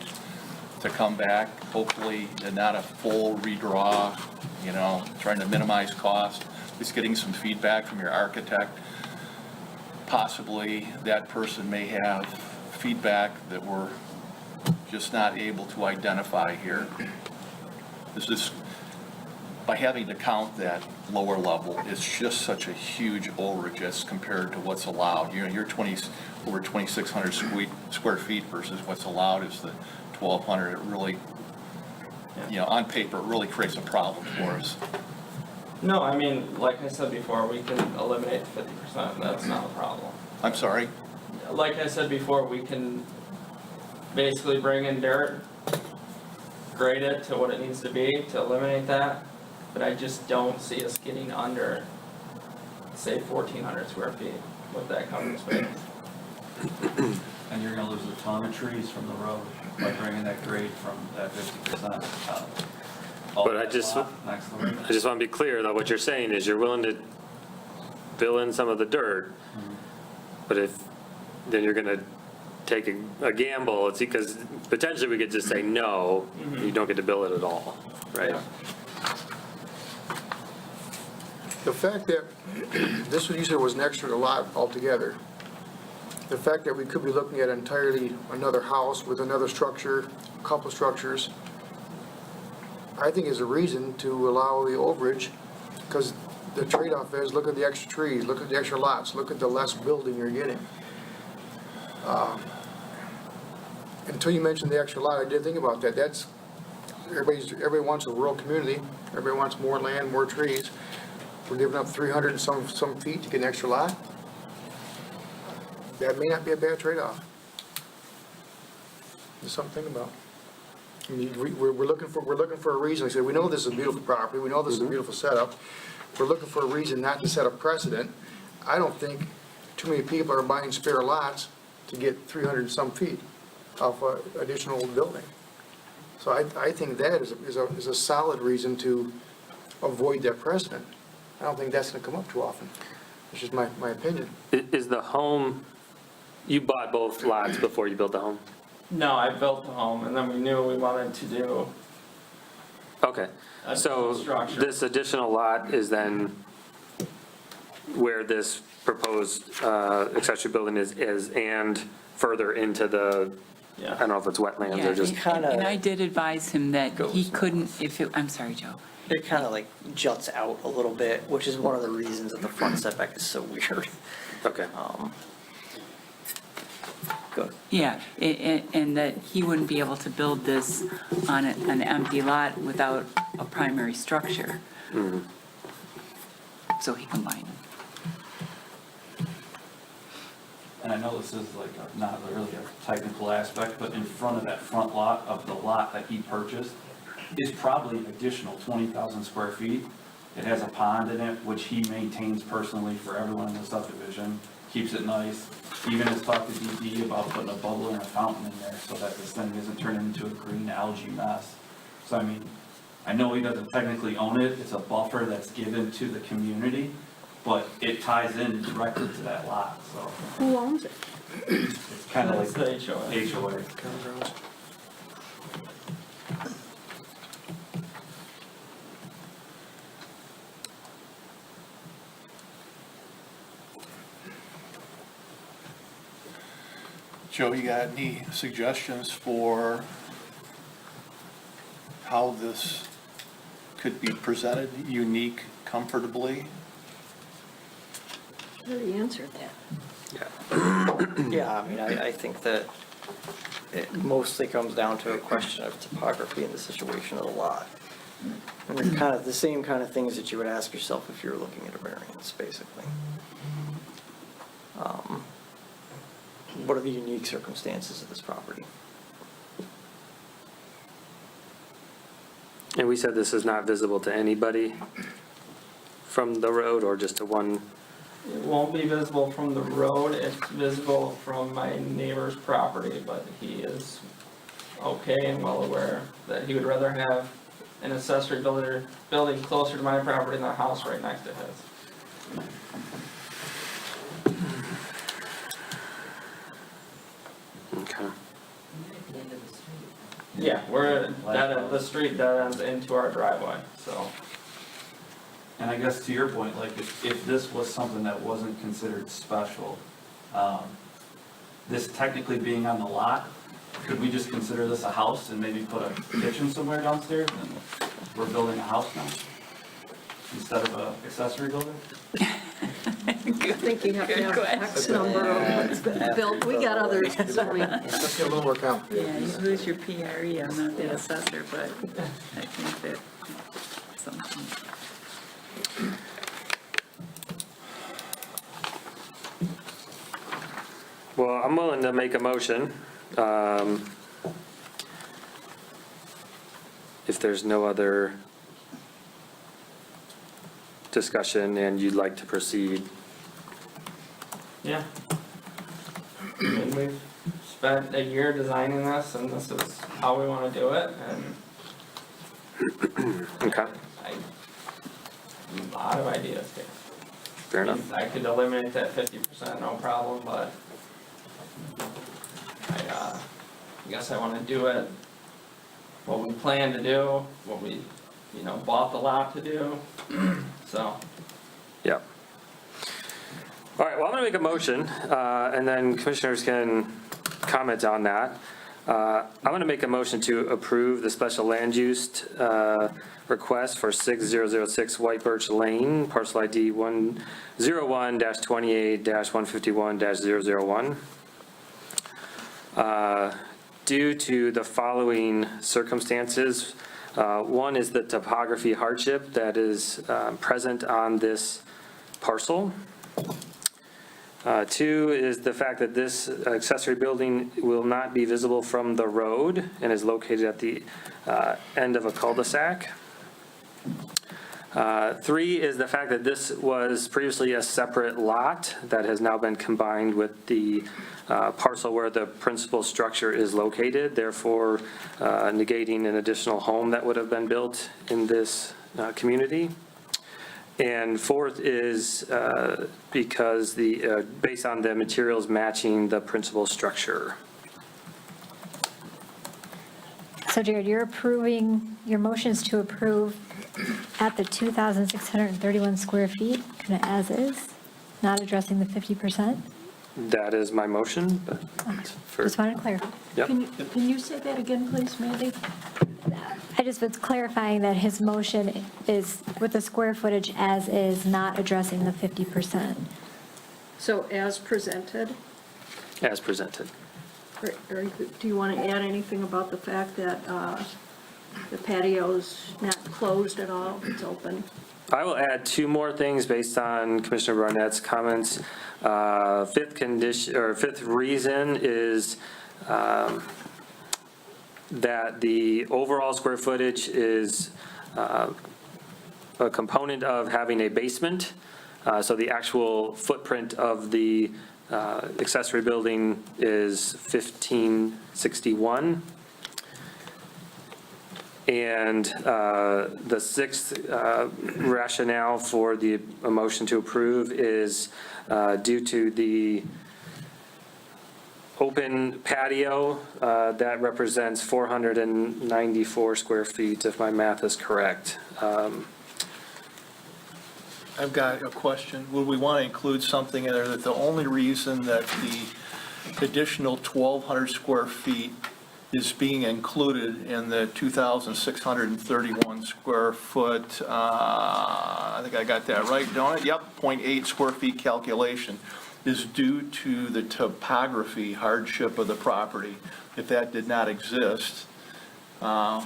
to come back, hopefully, and not a full redraw, you know, trying to minimize cost, just getting some feedback from your architect. Possibly that person may have feedback that we're just not able to identify here. This is, by having to count that lower level, it's just such a huge overage as compared to what's allowed. You know, you're over 2,600 square feet versus what's allowed is the 1,200. It really, you know, on paper, it really creates a problem for us. No, I mean, like I said before, we can eliminate the 50%, that's not a problem. I'm sorry? Like I said before, we can basically bring in dirt, grade it to what it needs to be to eliminate that, but I just don't see us getting under, say, 1,400 square feet with that covered space. And you're gonna lose a ton of trees from the road by bringing that grade from that 50% up. But I just want to be clear, though, what you're saying is you're willing to fill in some of the dirt, but then you're going to take a gamble, it's because potentially we could just say no, you don't get to bill it at all, right? The fact that this, what you said, was an extra lot altogether, the fact that we could be looking at entirely another house with another structure, a couple structures, I think is a reason to allow the overage, because the trade-off is, look at the extra trees, look at the extra lots, look at the less building you're getting. Until you mentioned the extra lot, I did think about that. That's, everybody wants a rural community, everybody wants more land, more trees. We're giving up 300 and some feet to get an extra lot. That may not be a bad trade-off. Just something to think about. I mean, we're looking for a reason. Like I said, we know this is a beautiful property, we know this is a beautiful setup. We're looking for a reason not to set a precedent. I don't think too many people are buying spare lots to get 300 and some feet of additional building. So I think that is a solid reason to avoid that precedent. I don't think that's going to come up too often. It's just my opinion. Is the home, you bought both lots before you built the home? No, I built the home, and then we knew we wanted to do. Okay, so structure. this additional lot is then where this proposed accessory building is and further into the, I don't know if it's wetlands Yeah, or just. and I did advise him that he couldn't, I'm sorry, Joe. It kind of like juts out a little bit, which is one of the reasons that the front setback is so weird. Okay. Good. Yeah, and that he wouldn't be able to build this on an empty lot without a primary structure. So he combined them. And I know this is like not really a technical aspect, but in front of that front lot of the lot that he purchased is probably an additional 20,000 square feet. It has a pond in it, which he maintains personally for everyone in the subdivision, keeps it nice. Even has talked to DD about putting a bubble and a fountain in there so that this thing isn't turned into a green algae mess. So I mean, I know he doesn't technically own it, it's a buffer that's given to the community, but it ties in directly to that lot, so. Who owns it? It's kind of like That's the HOA. HOA. Joe, you got any suggestions for how this could be presented unique, comfortably? I already answered that. Yeah, I mean, I think that it mostly comes down to a question of topography and the situation of the lot. And they're kind of the same kind of things that you would ask yourself if you were looking at a variance, basically. What are the unique circumstances of this property? And we said this is not visible to anybody from the road or just to one? It won't be visible from the road, it's visible from my neighbor's property, but he is okay and well aware that he would rather have an accessory building closer to my property than a house right next to his. Okay. Yeah, we're dead end, the street dead ends into our driveway, so. And I guess to your point, like, if this was something that wasn't considered special, this technically being on the lot, could we just consider this a house and maybe put a kitchen somewhere downstairs, and we're building a house now? Instead of a accessory building? I think you have to have X number of what's been built. We got other zoning. Let's get a little more complicated. Yeah, you lose your PRE, I'm not the assessor, but I think that something. Well, I'm willing to make a motion. If there's no other discussion and you'd like to proceed. Yeah. I mean, we've spent a year designing this, and this is how we want to do it, and Okay, a lot of ideas here. fair enough. I could eliminate that 50%, no problem, but I guess I want to do it, what we plan to do, what we, bought the lot to do, so. Yeah. All right, well, I'm going to make a motion, and then commissioners can comment on that. I'm going to make a motion to approve the special land use request for 6006 White Birch Lane, parcel ID 101-28-151-001. Due to the following circumstances. One is the topography hardship that is present on this parcel. Two is the fact that this accessory building will not be visible from the road and is located at the end of a cul-de-sac. Three is the fact that this was previously a separate lot that has now been combined with the parcel where the principal structure is located, therefore negating an additional home that would have been built in this community. And fourth is because based on the materials matching the principal structure. So Jared, you're approving, your motion is to approve at the 2,631 square feet, kind of as is, not addressing the 50%? That is my motion. But Just wanted to clarify. Yep. Can you say that again, please, Mandy? I just was clarifying that his motion is with the square footage as is, not addressing the 50%. So as presented, As presented. do you want to add anything about the fact that the patio's not closed at all, it's open? I will add two more things based on Commissioner Barnett's comments. Fifth reason is that the overall square footage is a component of having a basement. So the actual footprint of the accessory building is 1561. And the sixth rationale for the motion to approve is due to the open patio that represents 494 square feet, if my math is correct. I've got a question. Would we want to include something in there that the only reason that the additional 1,200 square feet is being included in the 2,631 square foot, I think I got that right, don't it? Yep, 0.8 square feet calculation is due to the topography hardship of the property. If that did not exist, I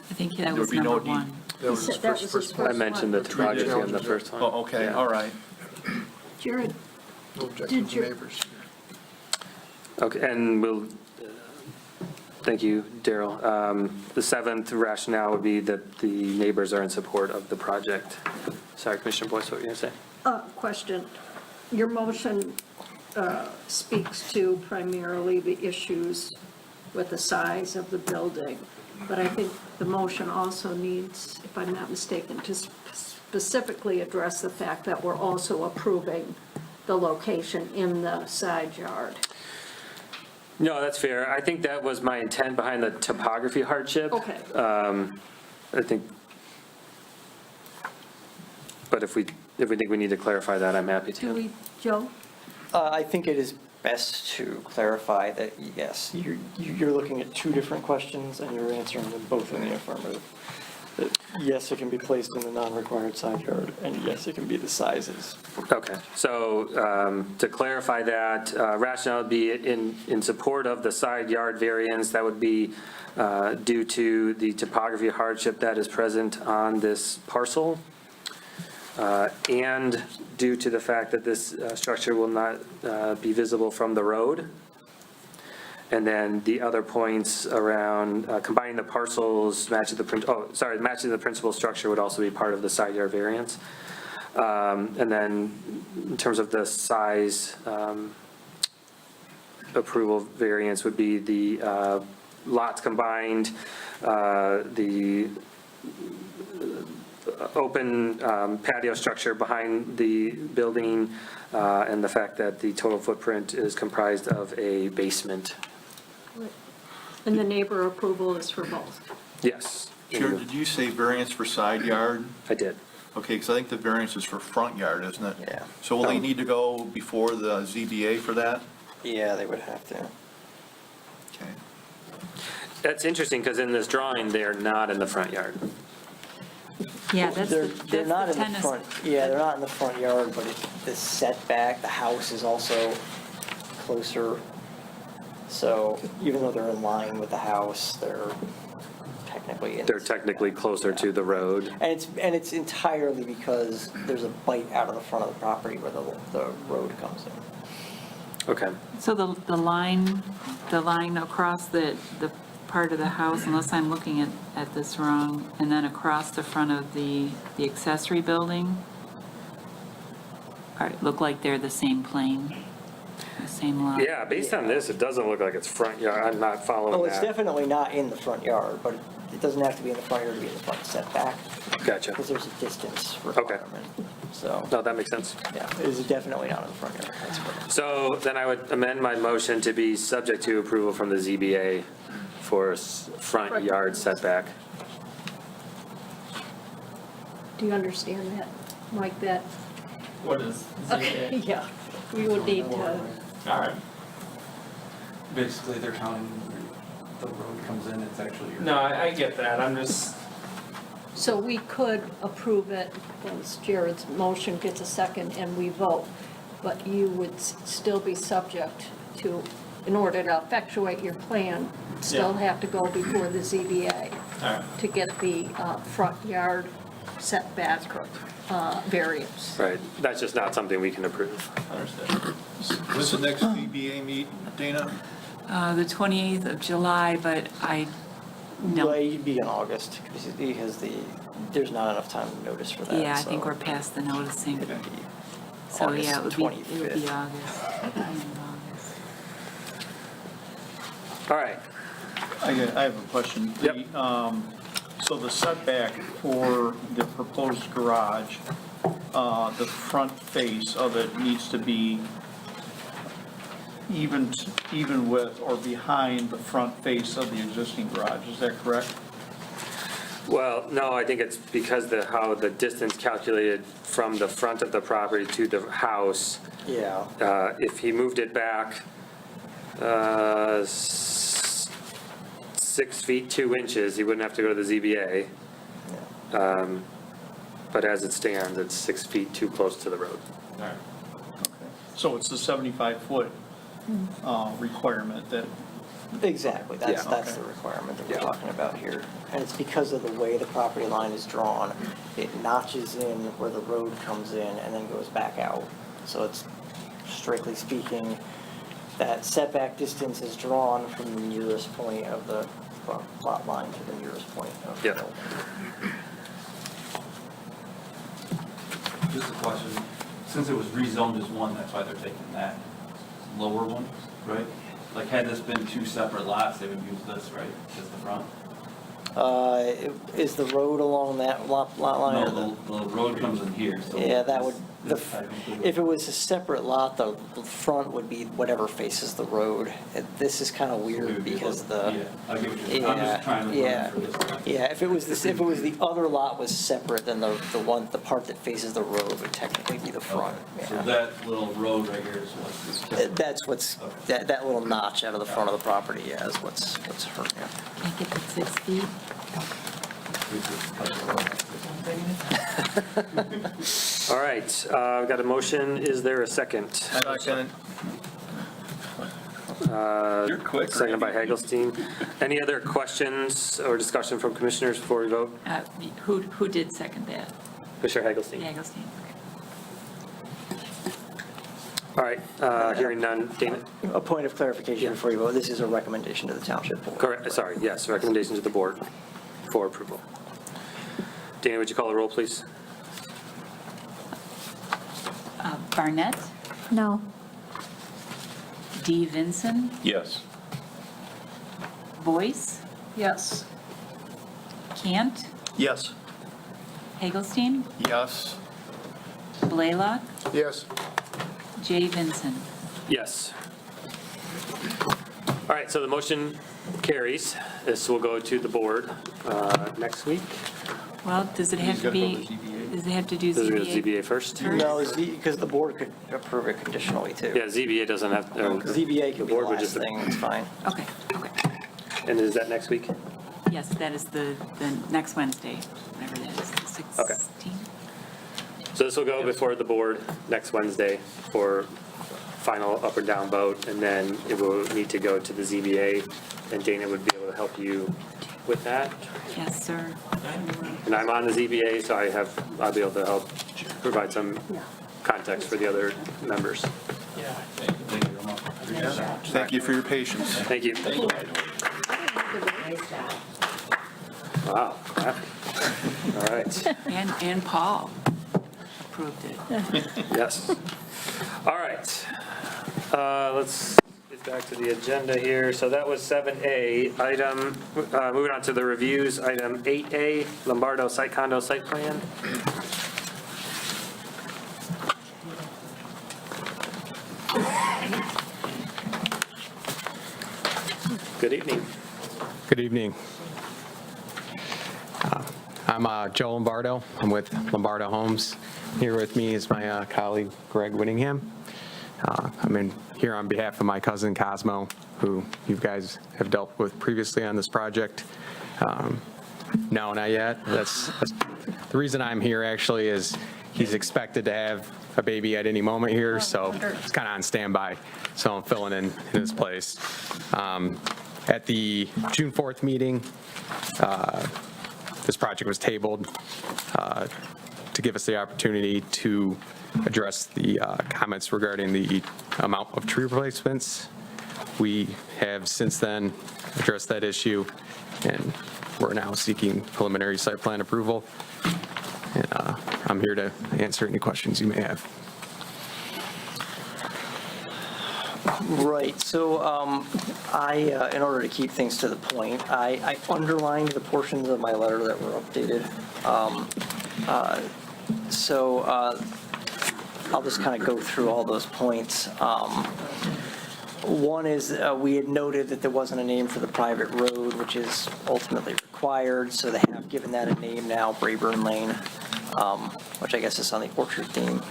think that there was would be no number need. one. That was his That first was his point. I mentioned the topography on the first one. Oh, okay, Yeah. all right. Jared, No objection Did from you- neighbors. Okay, and we'll, Thank you, Daryl. The seventh rationale would be that the neighbors are in support of the project. Sorry, Commissioner Boyce, what were you going to say? Question. Your motion speaks to primarily the issues with the size of the building, but I think the motion also needs, if I'm not mistaken, to specifically address the fact that we're also approving the location in the side yard. No, that's fair. I think that was my intent behind the topography hardship. Okay. I think, but if we think we need to clarify that, I'm happy Do to. we, Joe? I think it is best to clarify that, yes, you're looking at two different questions, and you're answering them both in the affirmative. That yes, it can be placed in the non-required side yard, and yes, it can be the sizes. Okay, so to clarify that, rationale would be in support of the side yard variance. That would be due to the topography hardship that is present on this parcel, and due to the fact that this structure will not be visible from the road. And then the other points around combining the parcels, matching the principal structure would also be part of the side yard variance. And then in terms of the size approval variance would be the lots combined, the open patio structure behind the building, and the fact that the total footprint is comprised of a basement. And the neighbor approval is for both. Yes. Chair, did you say variance for side yard? I did. Okay, because I think the variance is for front yard, isn't it? Yeah. So will they need to go before the ZBA for that? Yeah, they would have to. Okay. That's interesting, because in this drawing, they're not in the front yard. Yeah, that's the They're not in the tennis. front, yeah, they're not in the front yard, but the setback, the house is also closer. So even though they're in line with the house, they're technically in. They're technically closer to the road. And it's entirely because there's a bite out of the front of the property where the road comes in. Okay. So the line across the part of the house, unless I'm looking at this wrong, and then across the front of the accessory building, look like they're the same plane, the same lot. Yeah, based on this, it doesn't look like it's front yard. I'm not following that. Oh, it's definitely not in the front yard, but it doesn't have to be in the front yard to be in the front setback. Gotcha. Because there's a distance requirement. So, No, that makes sense. yeah, it is definitely not in the front yard. That's correct. So then I would amend my motion to be subject to approval from the ZBA for front yard setback. Do you understand that, like that? What is Okay, yeah, we would need to, All right. Basically, they're counting the road comes in, it's actually your. No, I get that, I'm just, so we could approve it once Jared's motion gets a second and we vote, but you would still be subject to, in order to effectuate your plan, still have to go before the ZBA All right. to get the front yard setback variance. Right. That's just not something we can approve. Understood. When's the next ZBA meet, Dana? The 28th of July, but no. Well, it'd be in August because there's not enough time to notice for that. Yeah, I think so we're past the noticing. it'd be So, August yeah, it would be 25th. August. All right. I have a question. Yep. So the setback for the proposed garage, the front face of it needs to be even with or behind the front face of the existing garage, is that correct? Well, no, I think it's because how the distance calculated from the front of the property to the house, Yeah, if he moved it back 6 feet 2 inches, he wouldn't have to go to the ZBA. But as it stands, it's 6 feet too close to the road. All right. So it's the 75-foot requirement that, exactly. That's Yeah. the requirement that we're Yeah. talking about here. And it's because of the way the property line is drawn. It notches in where the road comes in and then goes back out. So it's strictly speaking, that setback distance is drawn from the nearest point of the lot line to the nearest point of the Yeah. building. Just a question, since it was rezoned as one, that's why they're taking that lower one, right? Like, had this been two separate lots, they would use this, right, as the front? Is the road along that lot line? or No, the road comes in here, so. Yeah, that would, this technically- if it was a separate lot, the front would be whatever faces the road. This is kind of it would weird be because like- the. Yeah, I get what you're, I'm just trying to learn for this. Yeah, if it was the other lot was separate, then the part that faces the road would technically be the front. So Yeah. that little road right here is what's. That's what's, that little notch out of the front of the property, yeah, is what's hurt, yeah. Make it 6 feet. All right, I've got a motion. Is there a second? Second. You're quick, Seconded by Randy. Hagelstein. Any other questions or discussion from commissioners before we vote? Who did second that? Commissioner Hagelstein. Hagelstein. All right, hearing none. Dana? A point of clarification before you vote, this is a recommendation to the township board. Correct, sorry, yes, recommendation to the board for approval. Dana, would you call the roll, please? Barnett, No. D. Vinson, Yes. Boyce, Yes. Cant, Yes. Hagelstein, Yes. Blaylock, Yes. J. Vinson. Yes. All right, so the motion carries. This will go to the board next week. Well, does it have to be, does it have to do Does it go to ZBA? ZBA first? No, because the board could approve it conditionally too. Yeah, ZBA doesn't have, ZBA could be the board would last just- thing, it's fine. Okay, okay. and is that next week? Yes, that is the next Wednesday, whatever that is, the 16th. Okay. So this will go before the board next Wednesday for final up or down vote, and then it will need to go to the ZBA, and Dana would be able to help you with that. Yes, sir. And I'm on the ZBA, so I'll be able to help provide some context for the other members. Thank you for your patience. Thank you. Wow. All right. And Paul approved it. Yes. All right. Let's get back to the agenda here. So that was 7A. Moving on to the reviews, item 8A, Lombardo Site Condo Site Plan. Good evening. Good evening. I'm Joe Lombardo. I'm with Lombardo Homes. Here with me is my colleague Greg Whittingham. I'm here on behalf of my cousin Cosmo, who you guys have dealt with previously on this project. No, not yet. That's the reason I'm here actually is he's expected to have a baby at any moment here, so it's kind of on standby. So I'm filling in his place. At the June 4th meeting, this project was tabled to give us the opportunity to address the comments regarding the amount of tree replacements. We have since then addressed that issue, and we're now seeking preliminary site plan approval. And I'm here to answer any questions you may have. Right, so in order to keep things to the point, I underlined the portions of my letter that were updated. So I'll just kind of go through all those points. One is we had noted that there wasn't a name for the private road, which is ultimately required, so they have given that a name now, Brayburn Lane, which I guess is on the Orchard theme.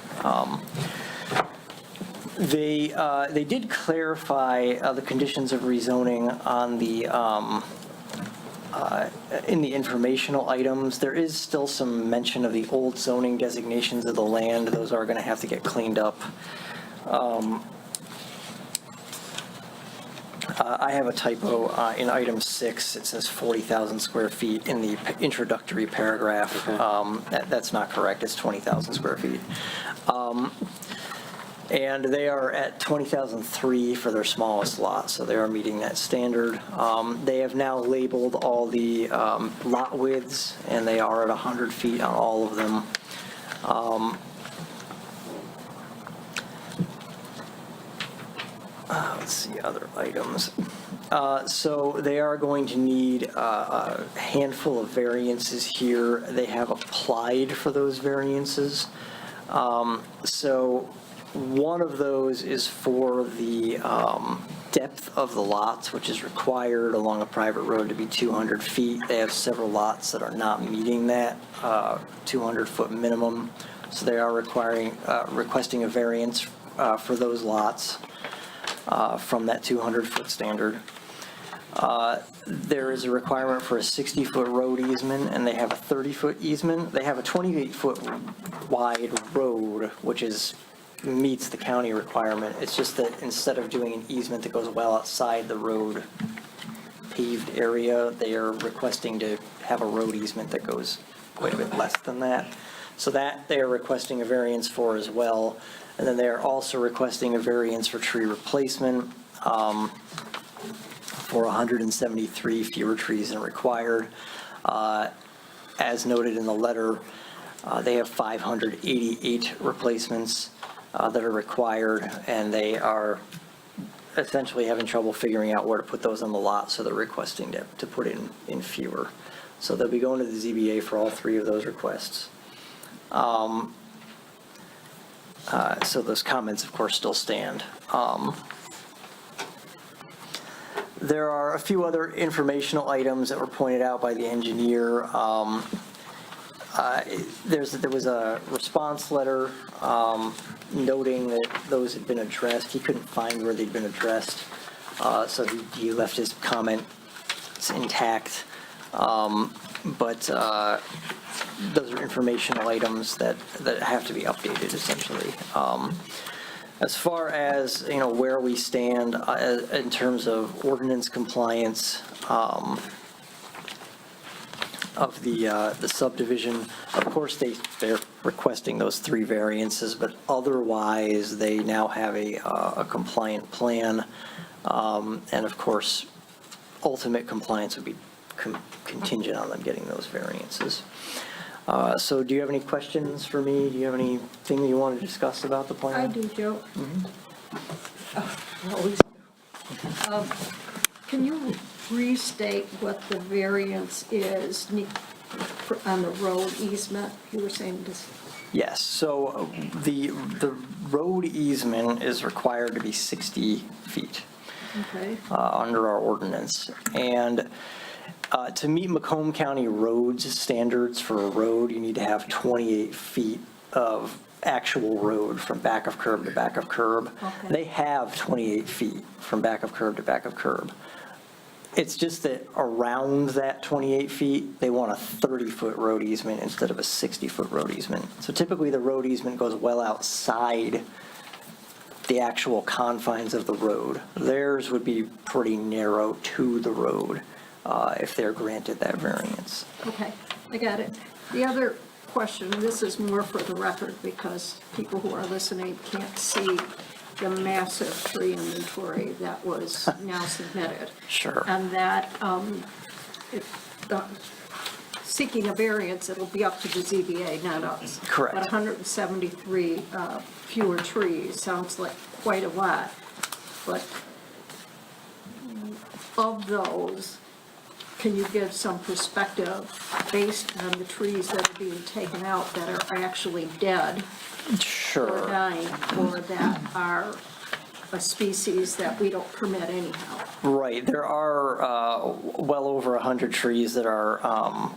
They did clarify the conditions of rezoning on the in the informational items. There is still some mention of the old zoning designations of the land. Those are going to have to get cleaned up. I have a typo in item 6. It says 40,000 square feet in the introductory paragraph. That's not correct. It's 20,000 square feet. And they are at 20,003 for their smallest lot, so they are meeting that standard. They have now labeled all the lot widths, and they are at 100 feet on all of them. Let's see, other items. So they are going to need a handful of variances here. They have applied for those variances. So one of those is for the depth of the lots, which is required along a private road to be 200 feet. They have several lots that are not meeting that 200-foot minimum. So they are requesting a variance for those lots from that 200-foot standard. There is a requirement for a 60-foot road easement, and they have a 30-foot easement. They have a 28-foot wide road, which meets the county requirement. It's just that instead of doing an easement that goes well outside the road paved area, they are requesting to have a road easement that goes quite a bit less than that. So that they are requesting a variance for as well. And then they are also requesting a variance for tree replacement for 173 fewer trees than required. As noted in the letter, they have 588 replacements that are required, and they are essentially having trouble figuring out where to put those on the lot, so they're requesting to put in fewer. So they'll be going to the ZBA for all three of those requests. So those comments, of course, still stand. There are a few other informational items that were pointed out by the engineer. There was a response letter noting that those had been addressed. He couldn't find where they'd been addressed, so he left his comment intact. But those are informational items that have to be updated, essentially. As far as, where we stand in terms of ordinance compliance of the subdivision, of course, they're requesting those three variances, but otherwise, they now have a compliant plan. And of course, ultimate compliance would be contingent on them getting those variances. So do you have any questions for me? Do you have anything you want to discuss about the plan? I do, Joe. Always do. Can you restate what the variance is on the road easement? You were saying this. Yes, so the road easement is required to be 60 feet under our ordinance. And to meet Macomb County roads standards for a road, you need to have 28 feet of actual road from back of curb to back of curb. Okay. They have 28 feet from back of curb to back of curb. It's just that around that 28 feet, they want a 30-foot road easement instead of a 60-foot road easement. So typically, the road easement goes well outside the actual confines of the road. Theirs would be pretty narrow to the road if they're granted that variance. Okay, I got it. The other question, this is more for the record because people who are listening can't see the massive tree inventory that was now submitted. Sure. And that, seeking a variance, it'll be up to the ZBA, not us. Correct. But 173 fewer trees sounds like quite a lot. But of those, can you give some perspective based on the trees that are being taken out that are actually dead? Sure. Or dying, or that are a species that we don't permit anyhow? Right. There are well over 100 trees that are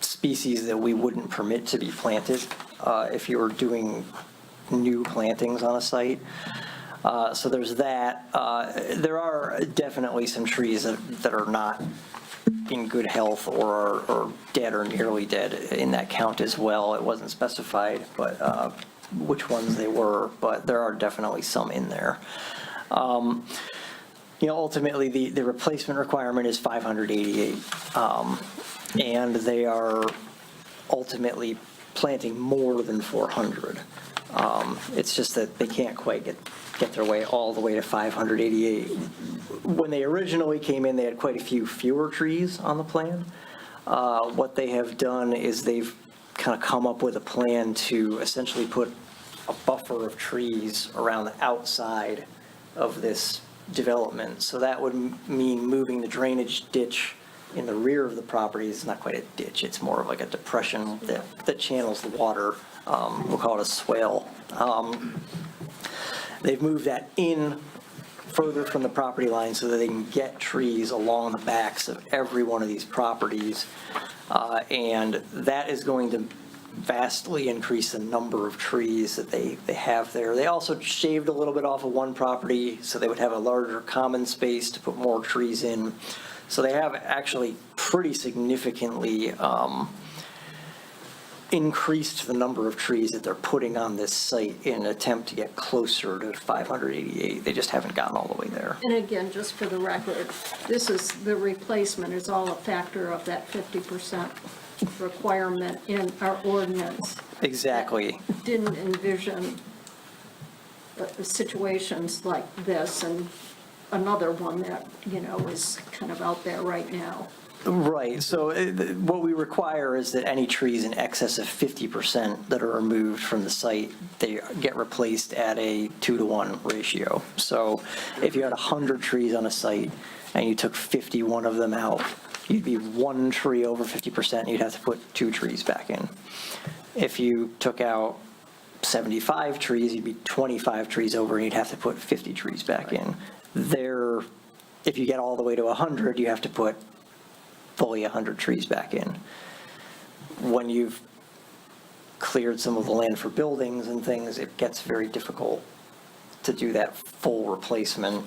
species that we wouldn't permit to be planted if you were doing new plantings on a site. So there's that. There are definitely some trees that are not in good health or are dead or nearly dead in that count as well. It wasn't specified, but which ones they were, but there are definitely some in there. Ultimately, the replacement requirement is 588, and they are ultimately planting more than 400. It's just that they can't quite get their way all the way to 588. When they originally came in, they had quite a few fewer trees on the plan. What they have done is they've kind of come up with a plan to essentially put a buffer of trees around the outside of this development. So that would mean moving the drainage ditch in the rear of the property. It's not quite a ditch, it's more of like a depression that channels the water. We'll call it a swale. They've moved that in further from the property line so that they can get trees along the backs of every one of these properties. And that is going to vastly increase the number of trees that they have there. They also shaved a little bit off of one property so they would have a larger common space to put more trees in. So they have actually pretty significantly increased the number of trees that they're putting on this site in an attempt to get closer to 588. They just haven't gotten all the way there. And again, just for the record, this is, the replacement is all a factor of that 50% requirement in our ordinance. Exactly. Didn't envision situations like this and another one that, is kind of out there right now. Right, so what we require is that any trees in excess of 50% that are removed from the site, they get replaced at a 2-to-1 ratio. So if you had 100 trees on a site and you took 51 of them out, you'd be one tree over 50%, you'd have to put 2 trees back in. If you took out 75 trees, you'd be 25 trees over, and you'd have to put 50 trees back in. If you get all the way to 100, you have to put fully 100 trees back in. When you've cleared some of the land for buildings and things, it gets very difficult to do that full replacement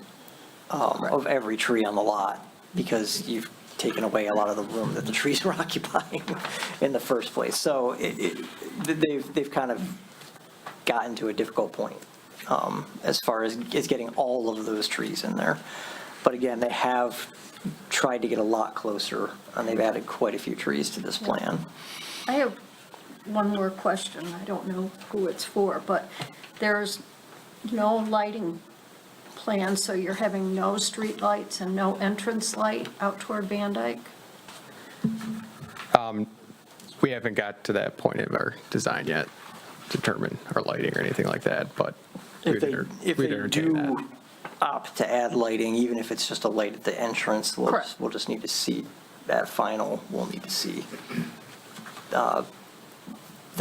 of every tree on the lot, because you've taken away a lot of the room that the trees were occupying in the first place. So they've kind of gotten to a difficult point as far as getting all of those trees in there. But again, they have tried to get a lot closer, and they've added quite a few trees to this plan. I have one more question. I don't know who it's for, but there's no lighting plan, so you're having no street lights and no entrance light out toward Van Dyke? We haven't got to that point of our design yet, determine our lighting or anything like that, but If they entertain that. do opt to add lighting, even if it's just a light at the entrance, we'll just need to see that final. We'll need to see the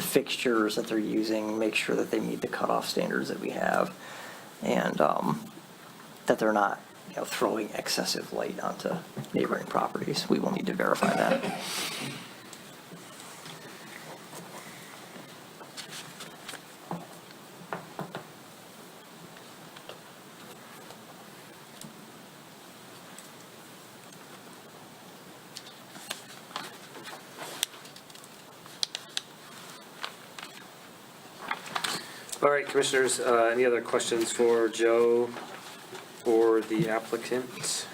fixtures that they're using, make sure that they meet the cutoff standards that we have, and that they're not, throwing excessive light onto neighboring properties. We will need to verify that. All right, commissioners, any other questions for Joe or the applicant?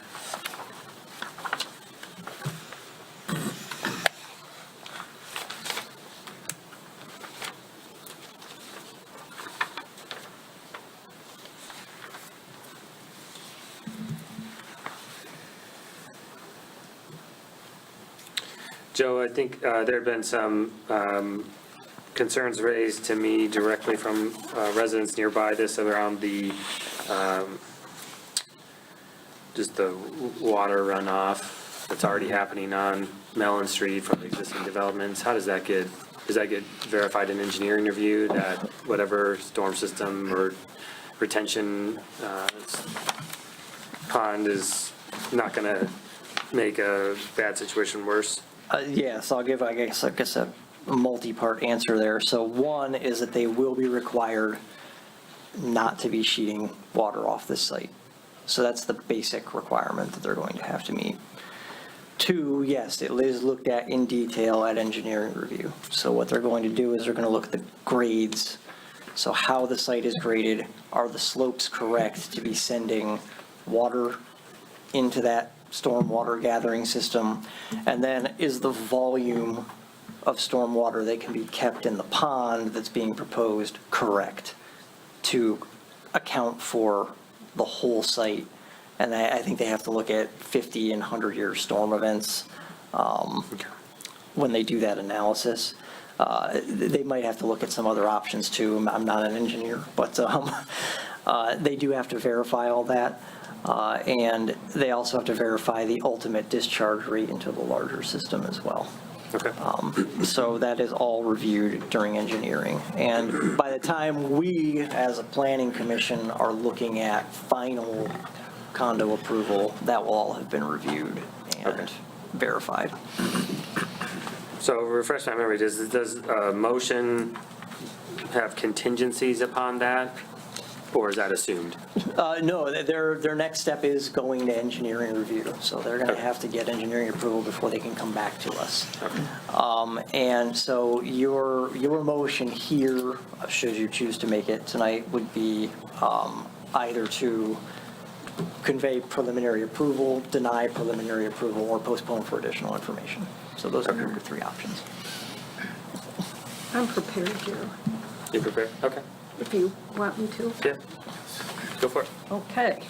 Joe, I think there have been some concerns raised to me directly from residents nearby this around the, just the water runoff that's already happening on Mellon Street from existing developments. How does that get verified in engineering review that whatever storm system or retention pond is not going to make a bad situation worse? Yes, I'll give, I guess a multi-part answer there. So one is that they will be required not to be sheeting water off this site. So that's the basic requirement that they're going to have to meet. Two, yes, it is looked at in detail at engineering review. So what they're going to do is they're going to look at the grades. So how the site is graded, are the slopes correct to be sending water into that stormwater gathering system? And then is the volume of stormwater that can be kept in the pond that's being proposed correct to account for the whole site. And I think they have to look at 50 and 100-year storm events when they do that analysis. They might have to look at some other options too. I'm not an engineer, but they do have to verify all that. And they also have to verify the ultimate discharge rate into the larger system as well. Okay. So that is all reviewed during engineering. And by the time we, as a planning commission, are looking at final condo approval, that will all have been reviewed and verified. So refresh my memory, does a motion have contingencies upon that, or is that assumed? No, their next step is going to engineering review. So they're going to have to get engineering approval before they can come back to us. And so your motion here, should you choose to make it tonight, would be either to convey preliminary approval, deny preliminary approval, or postpone for additional information. So those are your three options. I'm prepared to, You prepared? Okay. if you want me to. Yeah. Go for it. Okay.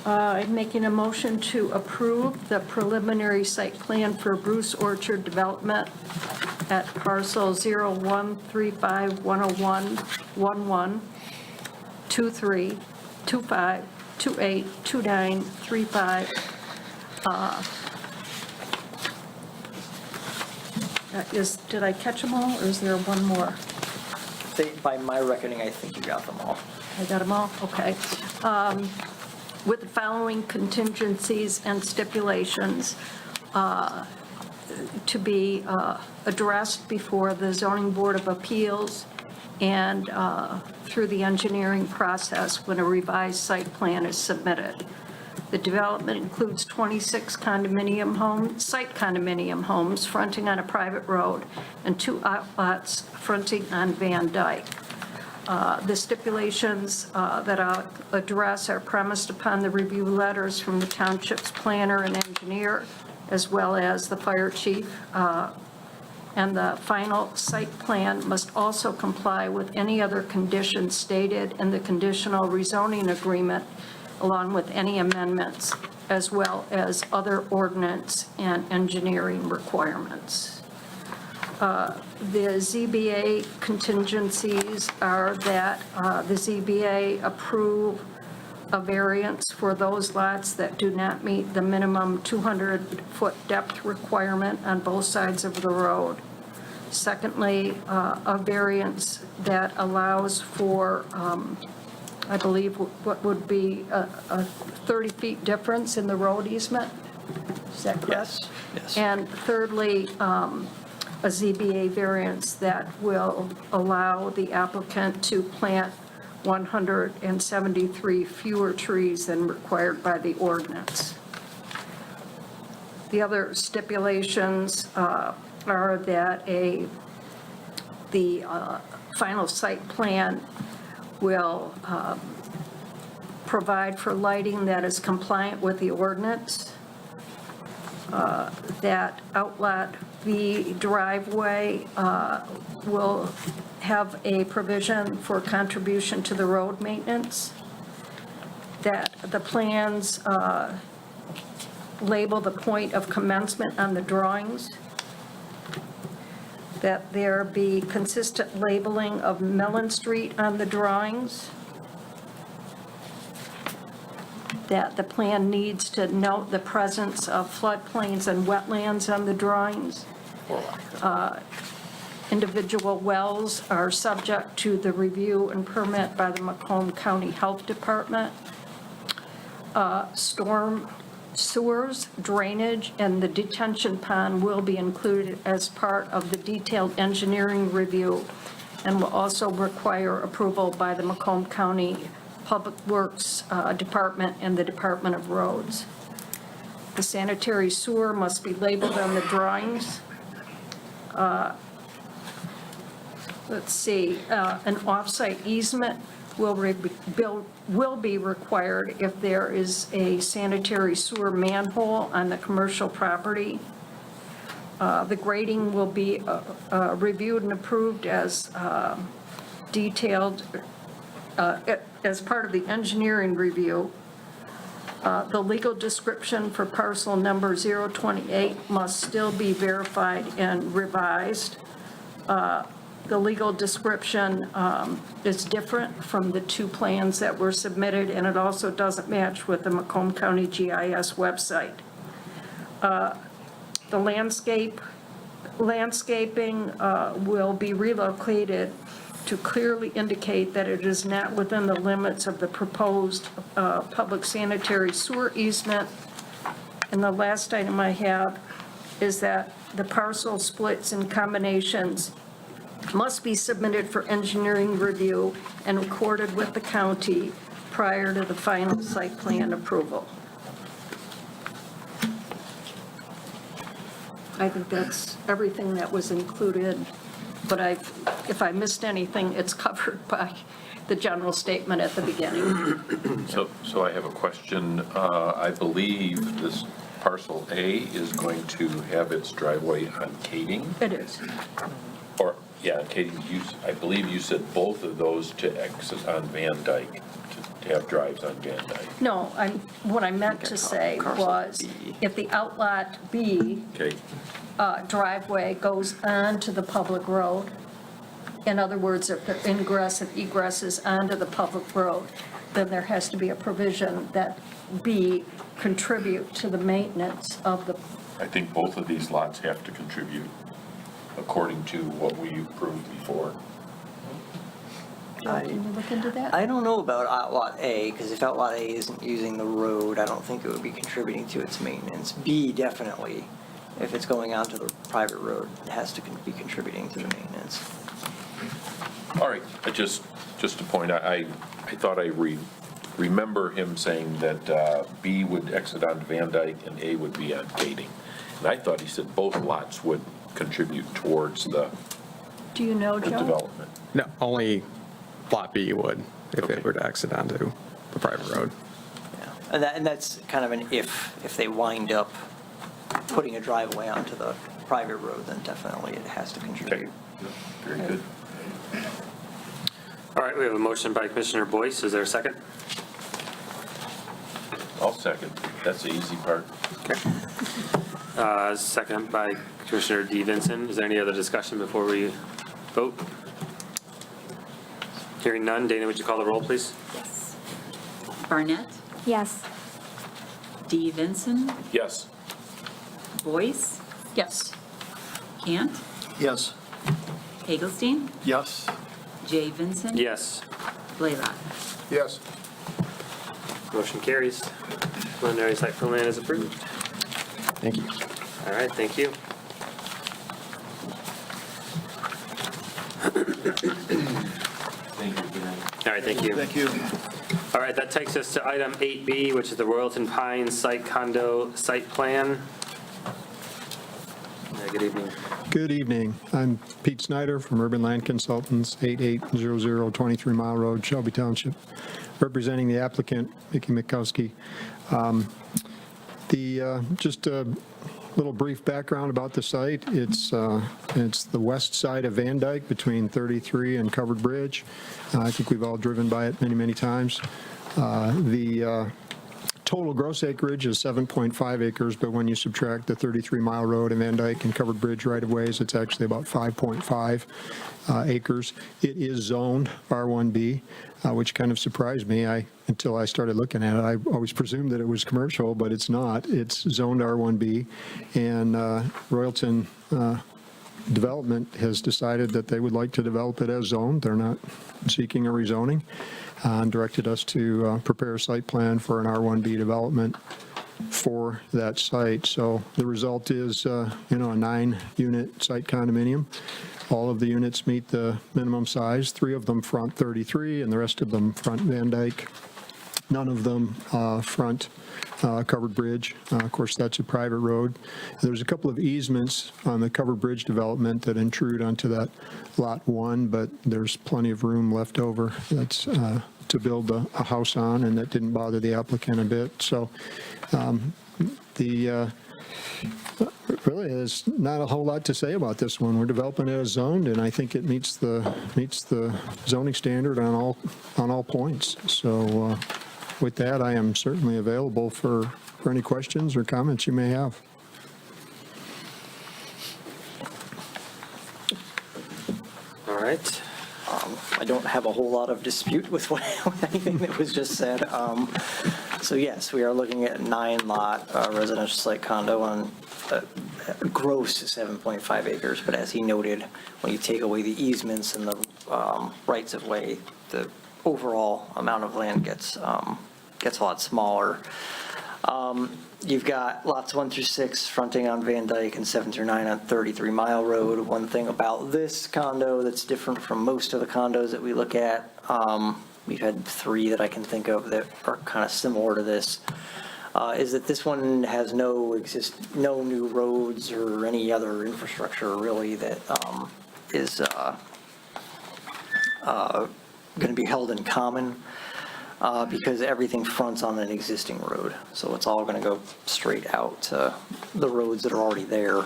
I'm making a motion to approve the preliminary site plan for Bruce Orchard Development at parcel 0135-101-11, 23, 25, 28, 29, 35. Did I catch them all, or is there one more? By my reckoning, I think you got them all. I got them all? Okay. With the following contingencies and stipulations to be addressed before the Zoning Board of Appeals and through the engineering process when a revised site plan is submitted. The development includes 26 site condominium homes fronting on a private road and 2 outlots fronting on Van Dyke. The stipulations that I'll address are premised upon the review letters from the township's planner and engineer, as well as the fire chief. And the final site plan must also comply with any other conditions stated in the conditional rezoning agreement, along with any amendments, as well as other ordinance and engineering requirements. The ZBA contingencies are that the ZBA approve a variance for those lots that do not meet the minimum 200-foot depth requirement on both sides of the road. Secondly, a variance that allows for, I believe, what would be a 30 feet difference in the road easement. Is that correct? Yes. And thirdly, a ZBA variance that will allow the applicant to plant 173 fewer trees than required by the ordinance. The other stipulations are that the final site plan will provide for lighting that is compliant with the ordinance, that outlet V driveway will have a provision for contribution to the road maintenance, that the plans label the point of commencement on the drawings, that there be consistent labeling of Mellon Street on the drawings, that the plan needs to note the presence of floodplains and wetlands on the drawings. Individual wells are subject to the review and permit by the Macomb County Health Department. Storm sewers, drainage, and the detention pond will be included as part of the detailed engineering review and will also require approval by the Macomb County Public Works Department and the Department of Roads. The sanitary sewer must be labeled on the drawings. Let's see, an off-site easement will be required if there is a sanitary sewer manhole on the commercial property. The grading will be reviewed and approved as detailed as part of the engineering review. The legal description for parcel number 028 must still be verified and revised. The legal description is different from the two plans that were submitted, and it also doesn't match with the Macomb County GIS website. The landscaping will be relocated to clearly indicate that it is not within the limits of the proposed public sanitary sewer easement. And the last item I have is that the parcel splits and combinations must be submitted for engineering review and recorded with the county prior to the final site plan approval. I think that's everything that was included, but if I missed anything, it's covered by the general statement at the beginning. So I have a question. I believe this parcel A is going to have its driveway on Kading? It is. Or, yeah, Kading, I believe you said both of those to exit on Van Dyke, to have drives on Van Dyke. No, what I meant to say was, if the outlot B Okay, driveway goes onto the public road, in other words, if the ingress and egress is onto the public road, then there has to be a provision that B contribute to the maintenance of the, I think both of these lots have to contribute according to what we approved before. can you look into that? I don't know about Outlot A, because if Outlot A isn't using the road, I don't think it would be contributing to its maintenance. B, definitely, if it's going onto the private road, it has to be contributing to the maintenance. All right, just a point, I thought I remember him saying that B would exit onto Van Dyke and A would be on Kading. And I thought he said both lots would contribute towards the Do you know, Joe? development. No, only Lot B would, if Okay. it were to exit onto the private road. Yeah. And that's kind of an if they wind up putting a driveway onto the private road, then definitely it has to Okay, contribute. very good. All right, we have a motion by Commissioner Boyce. Is there a second? I'll second. That's the easy part. Second by Commissioner D. Vinson. Is there any other discussion before we vote? Hearing none, Dana, would you call the roll, please? Yes. Barnett, Yes. D. Vinson, Yes. Boyce, Yes. Cant, Yes. Hagelstein, Yes. J. Vinson. Yes. Blaylock. Yes. Motion carries. Preliminary site plan is approved. Thank you. All right, thank you. Thank you. Good night. All right, thank you. Thank you. All right, that takes us to item 8B, which is the Royalton Pines Site Condo Site Plan. Yeah, good evening. Good evening. I'm Pete Snyder from Urban Land Consultants, 8800 23 Mile Road, Shelby Township, representing the applicant, Mickey Mikowski. Just a little brief background about the site. It's the west side of Van Dyke between 33 and Covered Bridge. I think we've all driven by it many, many times. The total gross acreage is 7.5 acres, but when you subtract the 33 Mile Road and Van Dyke and Covered Bridge right-of-ways, it's actually about 5.5 acres. It is zoned R1B, which kind of surprised me. Until I started looking at it, I always presumed that it was commercial, but it's not. It's zoned R1B, and Royalton Development has decided that they would like to develop it as zoned. They're not seeking a rezoning, and directed us to prepare a site plan for an R1B development for that site. So the result is, a 9-unit site condominium. All of the units meet the minimum size. 3 of them front 33, and the rest of them front Van Dyke. None of them front Covered Bridge. Of course, that's a private road. There's a couple of easements on the Covered Bridge development that intrude onto that Lot 1, but there's plenty of room left over that's to build a house on, and that didn't bother the applicant a bit. So really, there's not a whole lot to say about this one. We're developing it as zoned, and I think it meets the zoning standard on all points. So with that, I am certainly available for any questions or comments you may have. All right. I don't have a whole lot of dispute with anything that was just said. So yes, we are looking at 9-lot residential site condo on gross 7.5 acres. But as he noted, when you take away the easements and the rights of way, the overall amount of land gets a lot smaller. You've got lots 1 through 6 fronting on Van Dyke and 7 through 9 on 33 Mile Road. One thing about this condo that's different from most of the condos that we look at, we've had 3 that I can think of that are kind of similar to this, is that this one has no new roads or any other infrastructure really that is going to be held in common. Because everything fronts on an existing road. So it's all going to go straight out to the roads that are already there.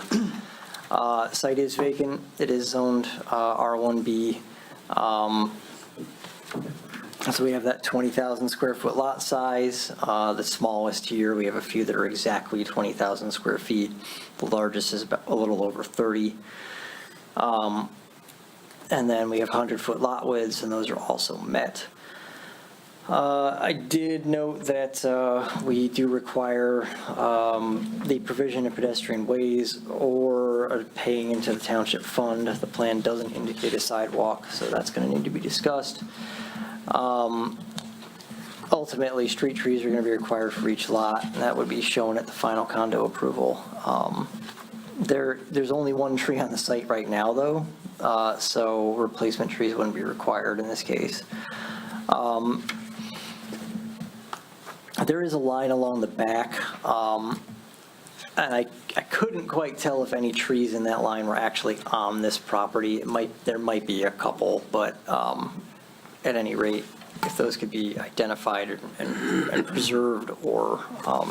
Site is vacant. It is zoned R1B. So we have that 20,000 square foot lot size. The smallest here, we have a few that are exactly 20,000 square feet. The largest is about a little over 30. And then we have 100-foot lot widths, and those are also met. I did note that we do require the provision of pedestrian ways or paying into the township fund. The plan doesn't indicate a sidewalk, so that's going to need to be discussed. Ultimately, street trees are going to be required for each lot, and that would be shown at the final condo approval. There's only 1 tree on the site right now, though, so replacement trees wouldn't be required in this case. There is a line along the back, and I couldn't quite tell if any trees in that line were actually on this property. There might be a couple, but at any rate, if those could be identified and preserved or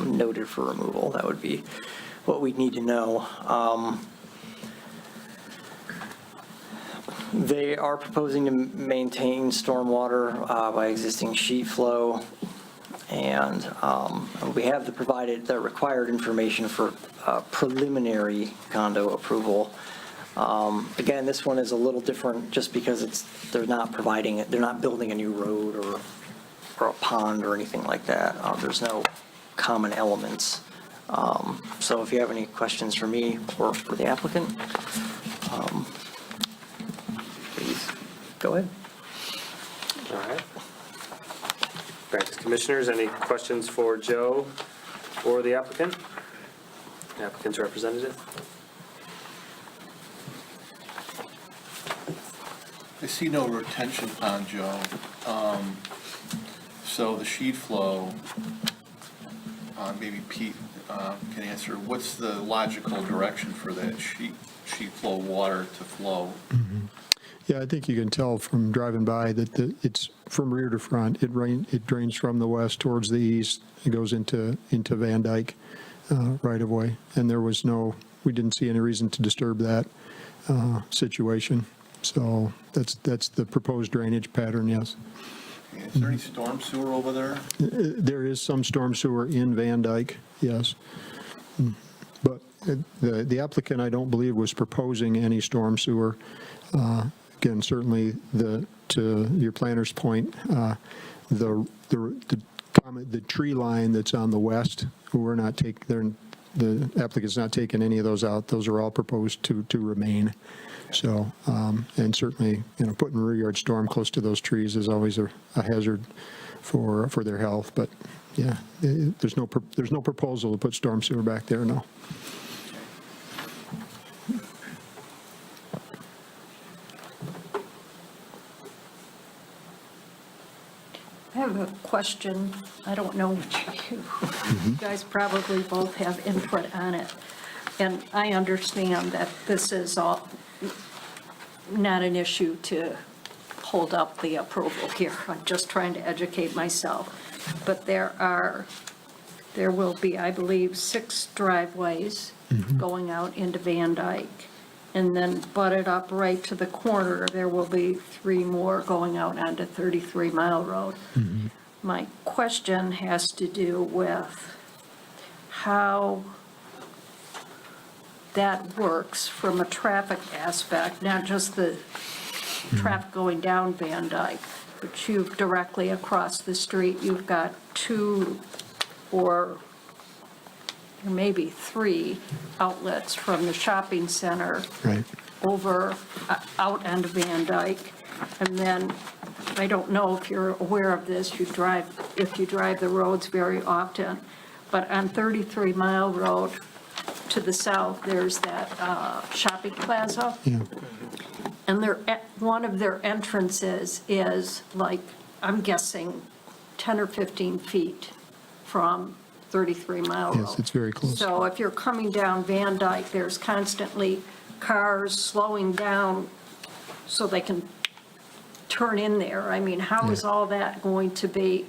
noted for removal, that would be what we'd need to know. They are proposing to maintain stormwater by existing sheet flow. And we have the required information for preliminary condo approval. Again, this one is a little different just because they're not building a new road or a pond or anything like that. There's no common elements. So if you have any questions for me or for the applicant, please go ahead. All right. Back to commissioners. Any questions for Joe or the applicant? The applicant's representative. I see no retention pond, Joe. So the sheet flow, maybe Pete can answer, what's the logical direction for that sheet flow water to flow? Mm-hmm. Yeah, I think you can tell from driving by that it's from rear to front. It drains from the west towards the east. It goes into Van Dyke right of way. And we didn't see any reason to disturb that situation. So that's the proposed drainage pattern, yes. Is there any storm sewer over there? There is some storm sewer in Van Dyke, yes. But the applicant, I don't believe, was proposing any storm sewer. Again, certainly to your planner's point, the tree line that's on the west, the applicant's not taking any of those out. Those are all proposed to remain. So, and certainly, putting rear yard storm close to those trees is always a hazard for their health. But yeah, there's no proposal to put storm sewer back there, no. I have a question. I don't know which of you. You guys probably both have input on it. And I understand that this is all not an issue to hold up the approval here. I'm just trying to educate myself. But there are there will be, I believe, 6 driveways going out into Van Dyke. And then butted up right to the corner, there will be 3 more going out onto 33 Mile Road. My question has to do with how that works from a traffic aspect, not just the traffic going down Van Dyke, but you've directly across the street, you've got 2 or maybe 3 outlets from the shopping center Right. over, out onto Van Dyke. And then, I don't know if you're aware of this, if you drive the roads very often, but on 33 Mile Road to the south, there's that shopping plaza. Yeah. And one of their entrances is like, I'm guessing 10 or 15 feet from 33 Mile Road. Yes, it's very close. So if you're coming down Van Dyke, there's constantly cars slowing down so they can turn in there. I mean, how is all that going to be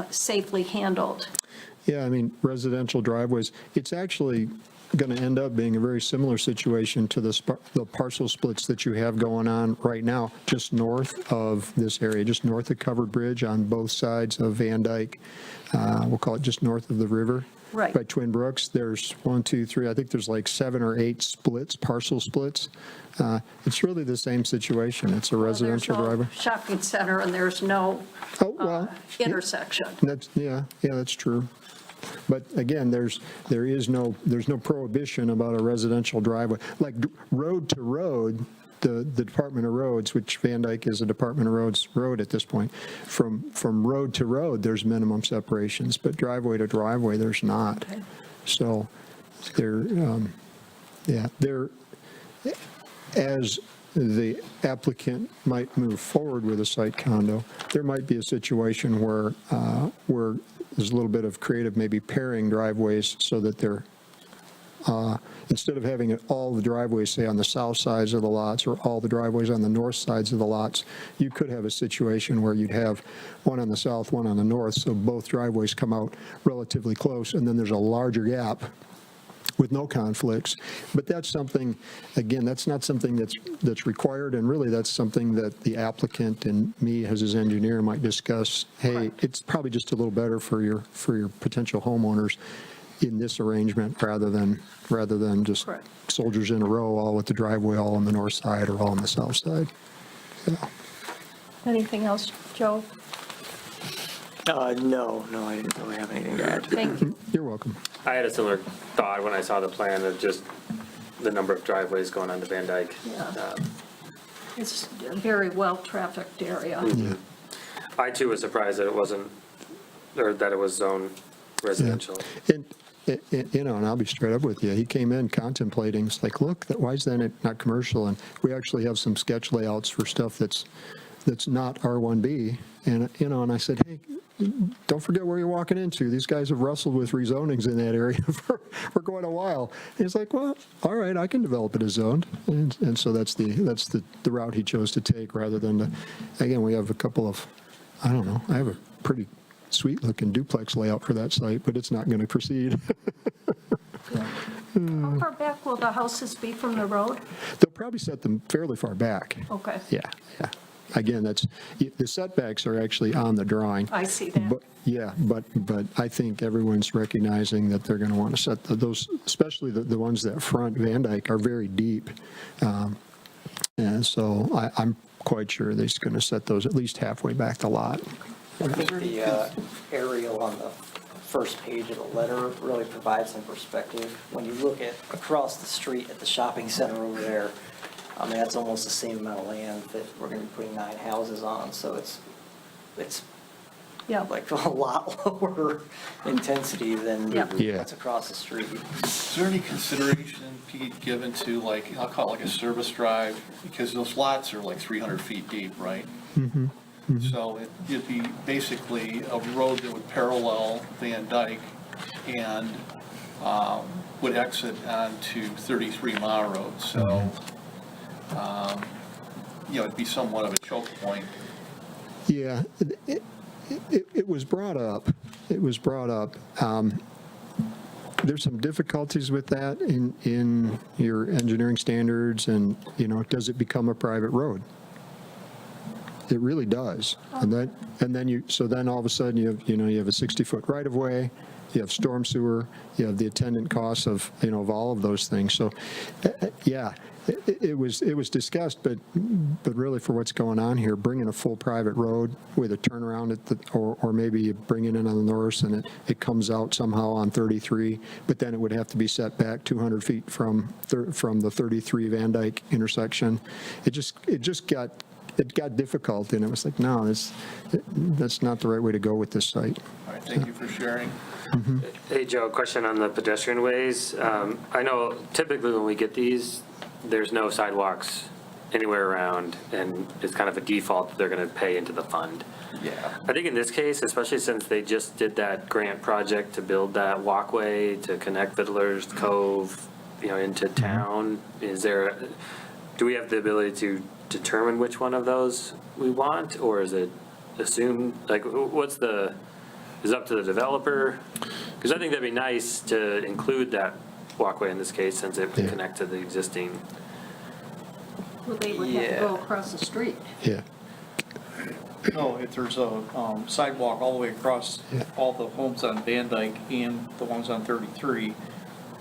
safely handled? Yeah, I mean, residential driveways, it's actually going to end up being a very similar situation to the parcel splits that you have going on right now, just north of this area, just north of Covered Bridge on both sides of Van Dyke. We'll call it just north of the river. Right. By Twin Brooks, there's 1, 2, 3, I think there's like 7 or 8 splits, parcel splits. It's really the same situation. It's a residential driveway. There's no shopping center and there's no intersection. That's true. But again, there's no prohibition about a residential driveway. Like road to road, the Department of Roads, which Van Dyke is a Department of Roads road at this point, from road to road, there's minimum separations, but driveway to driveway, there's not. Okay. So as the applicant might move forward with a site condo, there might be a situation where there's a little bit of creative, maybe pairing driveways so that they're, instead of having all the driveways, say, on the south sides of the lots or all the driveways on the north sides of the lots, you could have a situation where you'd have one on the south, one on the north, so both driveways come out relatively close, and then there's a larger gap with no conflicts. But that's something, again, that's not something that's required, and really that's something that the applicant and me as his engineer might discuss. Hey, it's probably just a little better for your potential homeowners in this arrangement rather than just soldiers in a row, all with the driveway all on the north side or all on the south side. Yeah. Anything else, Joe? No, I didn't really have anything to add. Thank you. You're welcome. I had a similar thought when I saw the plan of just the number of driveways going onto Van Dyke. Yeah. It's a very well-trafficked area. Yeah. I too was surprised that it wasn't, or that it was zoned residential. And I'll be straight up with you. He came in contemplating, it's like, look, why is that not commercial? And we actually have some sketch layouts for stuff that's not R1B. And, and I said, hey, don't forget where you're walking into. These guys have wrestled with rezonings in that area for quite a while. And he's like, well, all right, I can develop it as zoned. And so that's the route he chose to take rather than, again, we have a couple of, I don't know, I have a pretty sweet-looking duplex layout for that site, but it's not going to proceed. How far back will the houses be from the road? They'll probably set them fairly far back. Okay. Yeah. Again, the setbacks are actually on the drawing. I see that. But I think everyone's recognizing that they're going to want to set those, especially the ones that front Van Dyke are very deep. And so I'm quite sure they're just going to set those at least halfway back the lot. I think the aerial on the first page of the letter really provides some perspective. When you look at across the street at the shopping center over there, I mean, that's almost the same amount of land that we're going to be putting 9 houses on. So it's like a lot lower intensity than what's across the street. Is there any consideration, Pete, given to, like, I'll call it like a service drive, because those lots are like 300 feet deep, right? Mm-hmm. So it'd be basically a road that would parallel Van Dyke and would exit onto 33 Mile Road. So, it'd be somewhat of a choke point. Yeah, it was brought up it was brought up. There's some difficulties with that in your engineering standards, and, does it become a private road? It really does. And then all of a sudden you have a 60-foot right-of-way, you have storm sewer, you have the attendant costs of all of those things. So, yeah, it was discussed, but really for what's going on here, bringing a full private road with a turnaround or maybe you bring it in on the north and it comes out somehow on 33, but then it would have to be set back 200 feet from the 33 Van Dyke intersection. It got difficult, and it was like, no, that's not the right way to go with this site. All right, thank you for sharing. Hey, Joe, question on the pedestrian ways. I know typically when we get these, there's no sidewalks anywhere around, and it's kind of a default that they're going to pay into the fund. Yeah. I think in this case, especially since they just did that grant project to build that walkway to connect Fiddler's Cove, into town, do we have the ability to determine which one of those we want, or is it assumed, is it up to the developer? Because I think that'd be nice to include that walkway in this case, since it would connect to the existing. Well, they would have to go across the street. Yeah. No, if there's a sidewalk all the way across all the homes on Van Dyke and the ones on 33,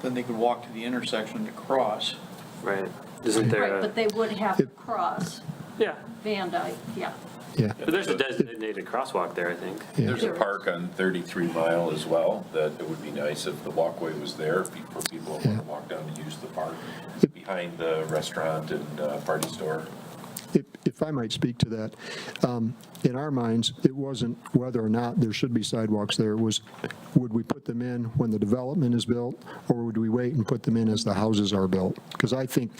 then they could walk to the intersection to cross. Right. Isn't there Right, but they would have to cross Yeah. Van Dyke, yeah. Yeah. But there's a designated crosswalk there, I think. There's a park on 33 Mile as well, that it would be nice if the walkway was there for people who want to walk down to use the park behind the restaurant and party store. If I might speak to that, in our minds, it wasn't whether or not there should be sidewalks there. It was, would we put them in when the development is built, or would we wait and put them in as the houses are built? Because I think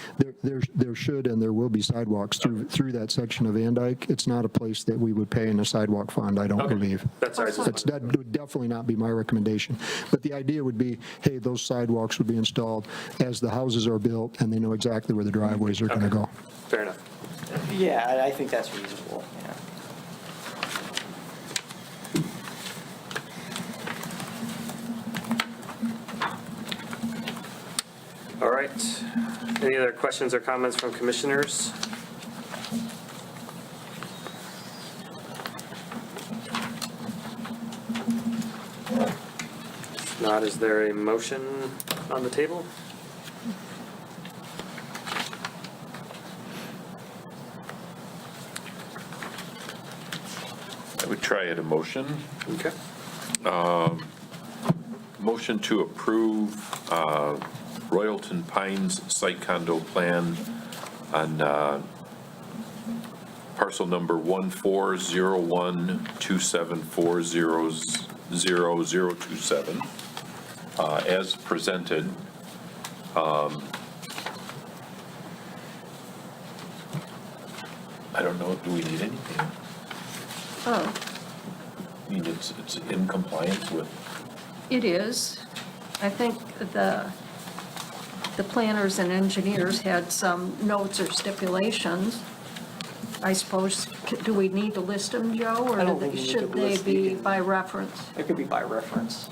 there should and there will be sidewalks through that section of Van Dyke. It's not a place that we would pay in a sidewalk fund, I don't believe. That would definitely not be my recommendation. But the idea would be, hey, those sidewalks would be installed as the houses are built, and they know exactly where the driveways are going to go. Fair enough. Yeah, I think that's reasonable, yeah. All right. Any other questions or comments from commissioners? If not, is there a motion on the table? I would try at a motion. Okay. Motion to approve Royalton Pines site condo plan on parcel number 1401274000027 as presented. I don't know, do we need anything? Oh, I mean, it's in compliance with. it is. I think the planners and engineers had some notes or stipulations. I suppose, do we need to list them, Joe? Or I don't think you need to should they list be them. by reference? It could be by reference.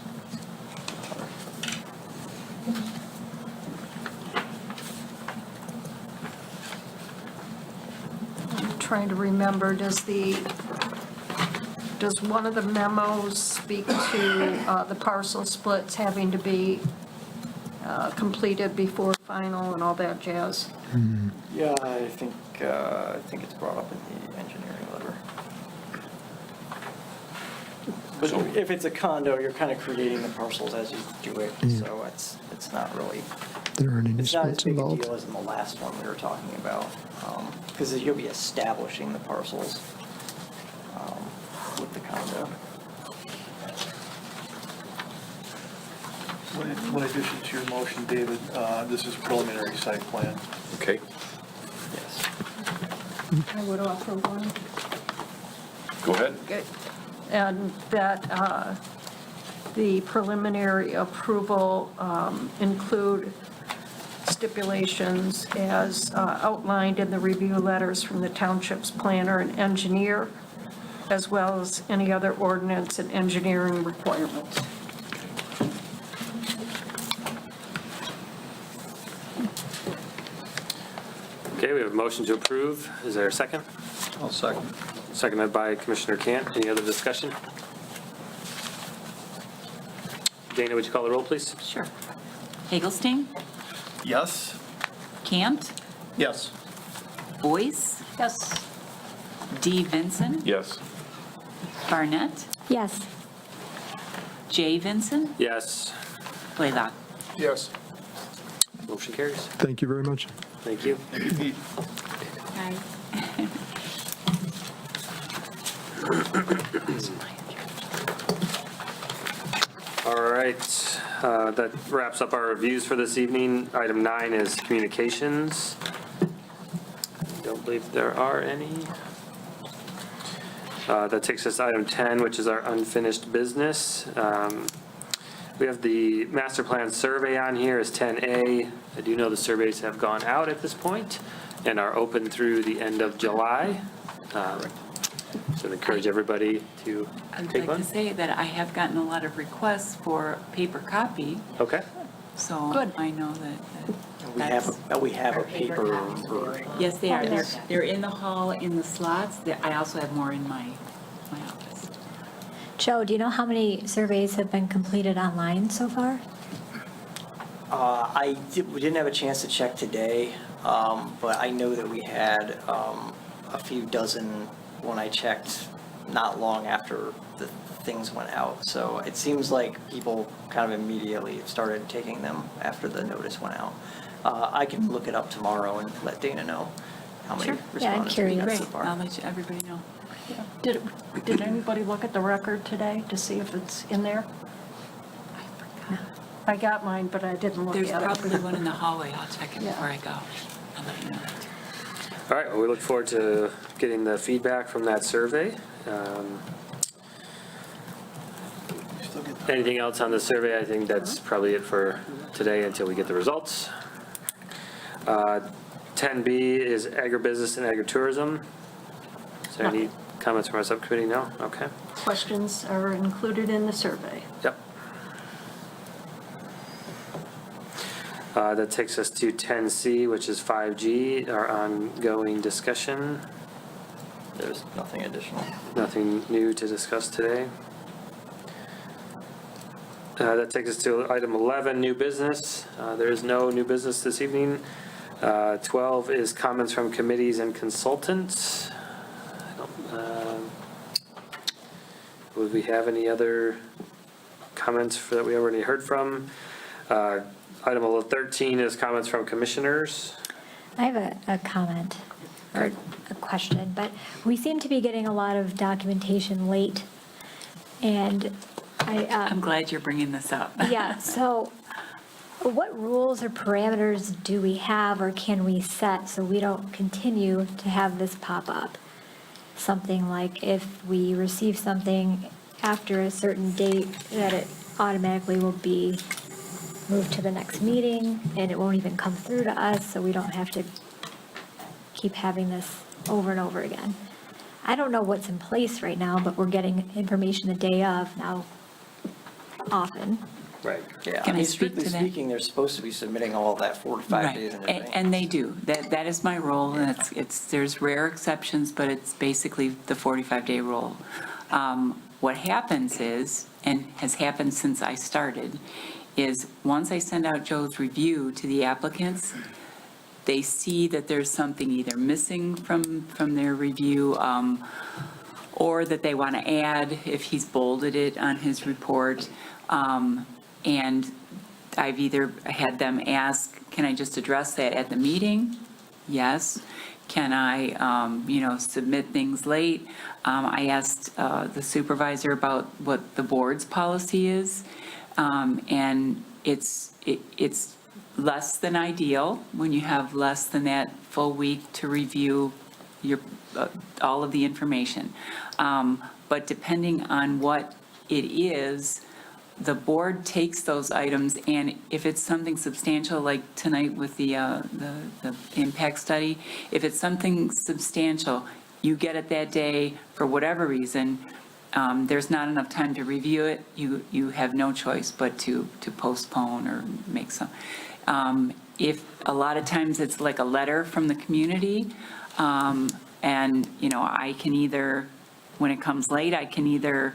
I'm trying to remember, does one of the memos speak to the parcel splits having to be completed before final and all that jazz? Yeah, I think it's brought up in the engineering letter. But if it's a condo, you're kind of creating the parcels as you do it, so it's not really, There aren't any it's not as splits big a involved. deal as in the last one we were talking about, because you'll be establishing the parcels with the condo. One addition to your motion, David, this is preliminary site plan. Okay. Yes. I would offer one. Go ahead. Good. And that the preliminary approval include stipulations as outlined in the review letters from the township's planner and engineer, as well as any other ordinance and engineering requirements. Okay, we have a motion to approve. Is there a second? I'll second. Seconded by Commissioner Cant. Any other discussion? Dana, would you call the roll, please? Sure. Hagelstein, Yes? Cant, Yes. Boyce, Yes. D. Vinson, Yes. Barnett, Yes. J. Vinson, Yes. Blaylock. Yes. Motion carries. Thank you very much. Thank you. All right, that wraps up our reviews for this evening. Item 9 is communications. Don't believe there are any. That takes us to item 10, which is our unfinished business. We have the master plan survey on here as 10A. I do know the surveys have gone out at this point and are open through the end of July. So I encourage everybody to I would take like to one. say that I have gotten a lot of requests for paper copy, Okay. so Good. I know that We have a paper version. yes, they are. Yes. They're in the hall, in the slots. I also have more in my office. Joe, do you know how many surveys have been completed online so far? We didn't have a chance to check today, but I know that we had a few dozen when I checked not long after the things went out. So it seems like people kind of immediately started taking them after the notice went out. I can look it up tomorrow and let Dana know how many Yeah, I'm respondents we got curious. so Great, far. I'll let everybody know. Did anybody look at the record today to see if it's in there? I got mine, but I didn't look at it. There's probably one in the hallway. I'll check it Yeah. before I go. I'll let you know. All right, well, we look forward to getting the feedback from that survey. Anything else on the survey? I think that's probably it for today until we get the results. 10B is agribusiness and agritourism. Is there any comments from our subcommittee? No? Okay. Questions are included in the survey. Yep. That takes us to 10C, which is 5G, our ongoing discussion. There's nothing additional. Nothing new to discuss today. That takes us to item 11, new business. There is no new business this evening. 12 is comments from committees and consultants. Would we have any other comments that we already heard from? Item 13 is comments from commissioners. I have a comment or a question, but we seem to be getting a lot of documentation late. And I'm glad you're bringing this up. yeah, so what rules or parameters do we have or can we set so we don't continue to have this pop up? Something like if we receive something after a certain date, that it automatically will be moved to the next meeting and it won't even come through to us, so we don't have to keep having this over and over again. I don't know what's in place right now, but we're getting information the day of now often. Right. Yeah, Can I speak strictly to that? speaking, they're supposed to be submitting all of that 4 to 5 Right, days in advance. and they do. That is my role, and there's rare exceptions, but it's basically the 45-day rule. What happens is, and has happened since I started, is once I send out Joe's review to the applicants, they see that there's something either missing from their review, or that they want to add if he's bolded it on his report. And I've either had them ask, can I just address that at the meeting? Yes. Can I, submit things late? I asked the supervisor about what the board's policy is. And it's less than ideal when you have less than that full week to review all of the information. But depending on what it is, the board takes those items, and if it's something substantial, like tonight with the impact study, if it's something substantial, you get it that day for whatever reason, there's not enough time to review it, you have no choice but to postpone or make some. If a lot of times it's like a letter from the community, and, I can either, when it comes late, I can either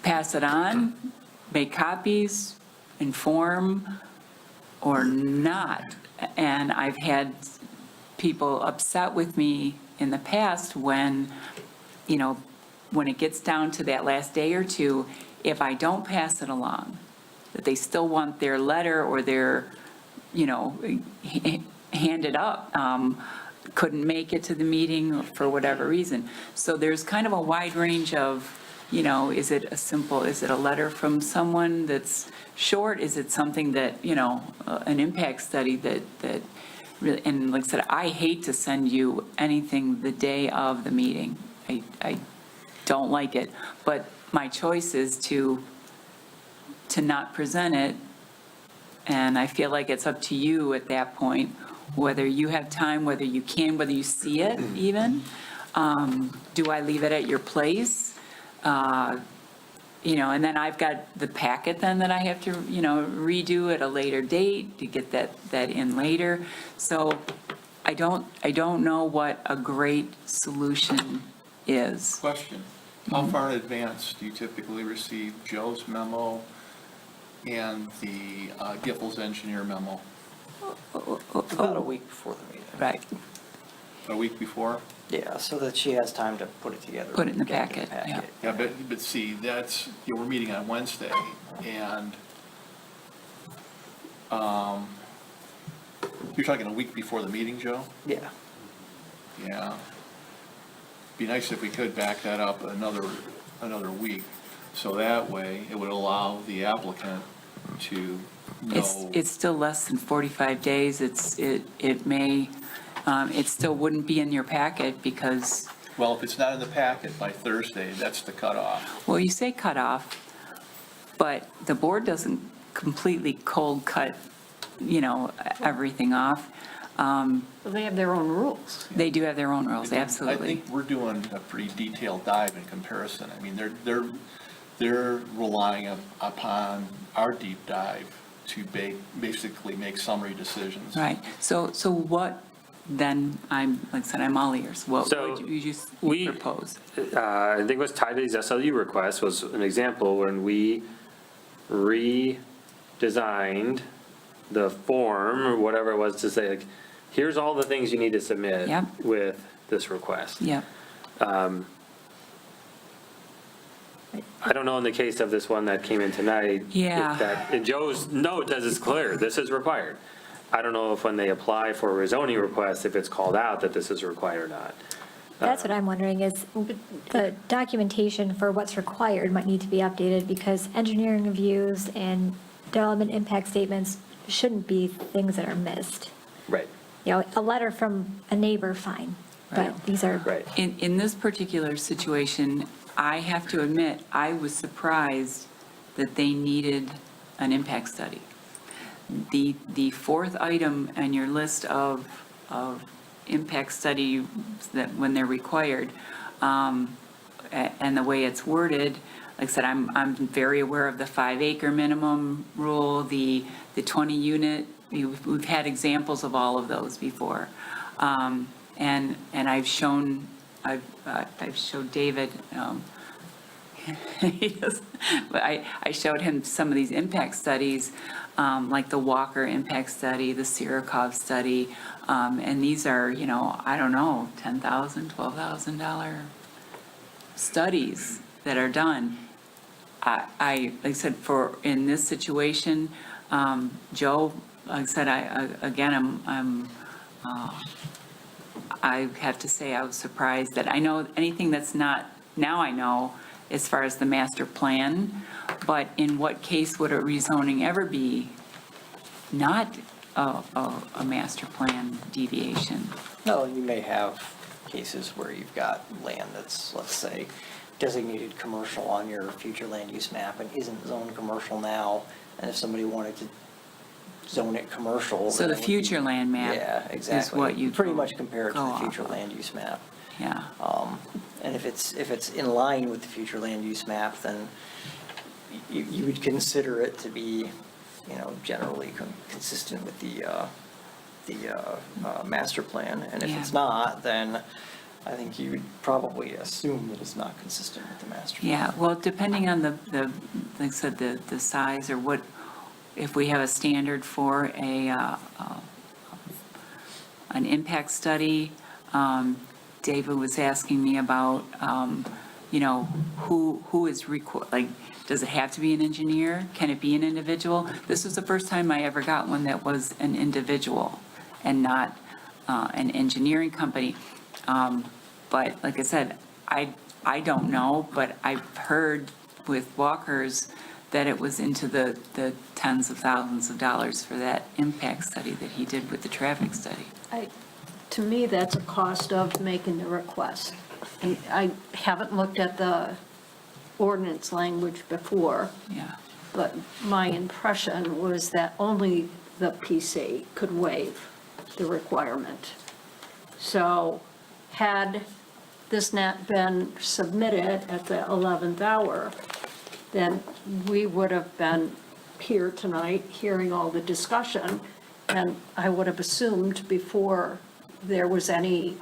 pass it on, make copies, inform, or not. And I've had people upset with me in the past when, when it gets down to that last day or two, if I don't pass it along, that they still want their letter or their, handed up, couldn't make it to the meeting for whatever reason. So there's kind of a wide range of, is it a letter from someone that's short? Is it something that, an impact study that really, and like I said, I hate to send you anything the day of the meeting. I don't like it, but my choice is to not present it. And I feel like it's up to you at that point, whether you have time, whether you can, whether you see it even. Do I leave it at your place? And then I've got the packet then that I have to, redo at a later date to get that in later. So I don't know what a great solution is. Question, how far in advance do you typically receive Joe's memo and the Giffords engineer memo? About a week before the meeting. Right. A week before? Yeah, so that she has time to put it together. Put it in the get packet, yeah. Yeah, but see, that's, we're meeting on Wednesday, and you're talking a week before the meeting, Joe? Yeah. Yeah. Be nice if we could back that up another week, so that way it would allow the applicant to know. It's still less than 45 days. It may, it still wouldn't be in your packet because, Well, if it's not in the packet by Thursday, that's the cutoff. well, you say cutoff, but the board doesn't completely cold cut, everything off. They have their own rules. They do have their own rules, I absolutely. think we're doing a pretty detailed dive in comparison. I mean, they're relying upon our deep dive to basically make summary decisions. Right. So what then, like I said, I'm all ears. What So would you propose? I think what's tied to these SLU requests was an example when we redesigned the form or whatever it was to say, like, here's all the things you need to submit Yep. with this request. Yep. I don't know in the case of this one that came in tonight. Yeah. And Joe's note says it's clear, this is required. I don't know if when they apply for a rezoning request, if it's called out that this is required or not. That's what I'm wondering is the documentation for what's required might need to be updated because engineering reviews and development impact statements shouldn't be things that are missed. Right. A letter from a neighbor, fine, but these are. Right. In this particular situation, I have to admit, I was surprised that they needed an impact study. The fourth item on your list of impact studies that when they're required, and the way it's worded, like I said, I'm very aware of the 5-acre minimum rule, the 20 unit. We've had examples of all of those before, and I've showed David. But I showed him some of these impact studies, like the Walker impact study, the Sirikov study, and these are, I don't know, $10,000, $12,000 studies that are done. Like I said, in this situation, Joe, like I said, I have to say I was surprised that I know anything that's not, now I know, as far as the master plan, but in what case would a rezoning ever be not a master plan deviation? No, you may have cases where you've got land that's, let's say, designated commercial on your future land use map and isn't zoned commercial now, and if somebody wanted to zone it commercial. So the future land map Yeah, exactly. is what you pretty much compare it to go the off future of. land use map. Yeah. And if it's in line with the future land use map, then you would consider it to be, generally consistent with the master plan. And if it's not, then I think you would probably assume that it's not consistent with the master plan. Yeah, well, depending on the like I said, the size or what, if we have a standard for an impact study, David was asking me about, who is, like, does it have to be an engineer? Can it be an individual? This was the first time I ever got one that was an individual and not an engineering company. But like I said, I don't know, but I've heard with Walker's that it was into the tens of thousands of dollars for that impact study that he did with the traffic study. To me, that's a cost of making the request. And I haven't looked at the ordinance language before. Yeah. But my impression was that only the PC could waive the requirement. So had this not been submitted at the 11th hour, then we would have been here tonight hearing all the discussion, and I would have assumed before there was any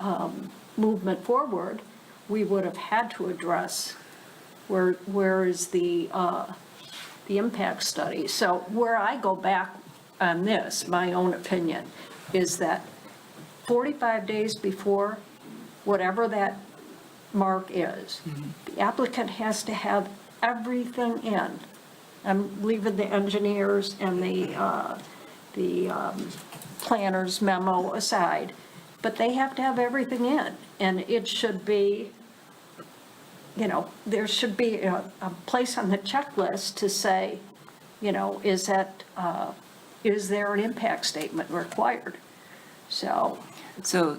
movement forward, we would have had to address where is the impact study. So where I go back on this, my own opinion, is that 45 days before, whatever that mark is, the applicant has to have everything in. I'm leaving the engineers and the planner's memo aside, but they have to have everything in. And it should be, there should be a place on the checklist to say, is there an impact statement required? So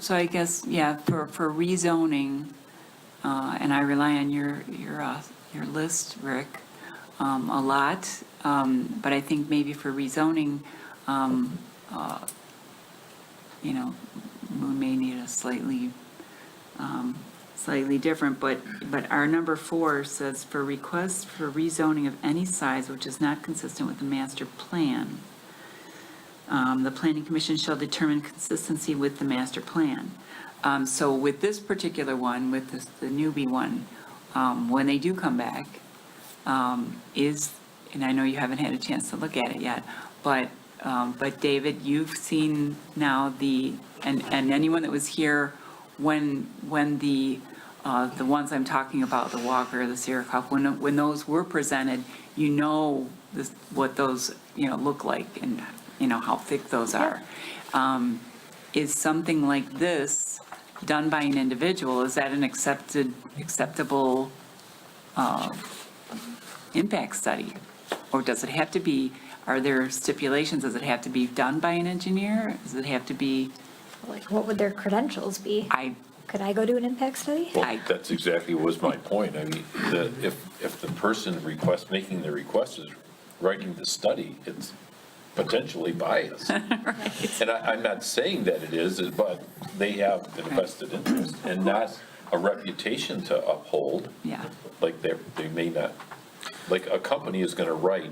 I guess, yeah, for rezoning, and I rely on your list, Rick, a lot, but I think maybe for rezoning, we may need a slightly different, but our number 4 says, for requests for rezoning of any size which is not consistent with the master plan, the planning commission shall determine consistency with the master plan. So with this particular one, with the newbie one, when they do come back, and I know you haven't had a chance to look at it yet, but David, you've seen now and anyone that was here when the ones I'm talking about, the Walker, the Sierra Cup, when those were presented, what those, look like and, how thick those are. Is something like this done by an individual, is that an acceptable impact study? Or does it have to be, are there stipulations, does it have to be done by an engineer? Does it have to be? Like, what would their credentials be? Could I go do an impact study? Well, that's exactly was my point. I mean, if the person making the request is writing the study, it's potentially biased. Right. And I'm not saying that it is, but they have an vested interest and not a reputation to uphold. Yeah. Like they may not, like a company is going to write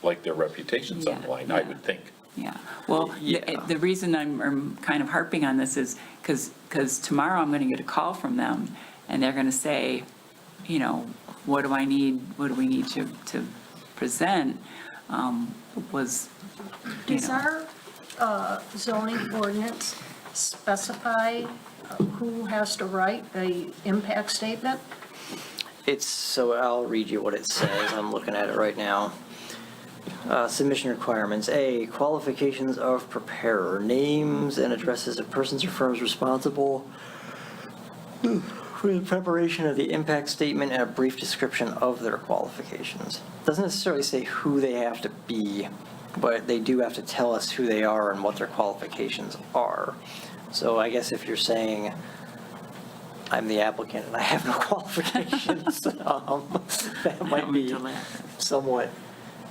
like their reputation's on the line, I would think. Yeah, well, the reason I'm kind of harping on this is because tomorrow I'm going to get a call from them, and they're going to say, what do we need to present? Does our zoning ordinance specify who has to write the impact statement? So I'll read you what it says. I'm looking at it right now. Submission requirements. A, qualifications of preparer. Names and addresses of persons or firms responsible for the preparation of the impact statement and a brief description of their qualifications. Doesn't necessarily say who they have to be, but they do have to tell us who they are and what their qualifications are. So I guess if you're saying, I'm the applicant and I have no qualifications, that might be somewhat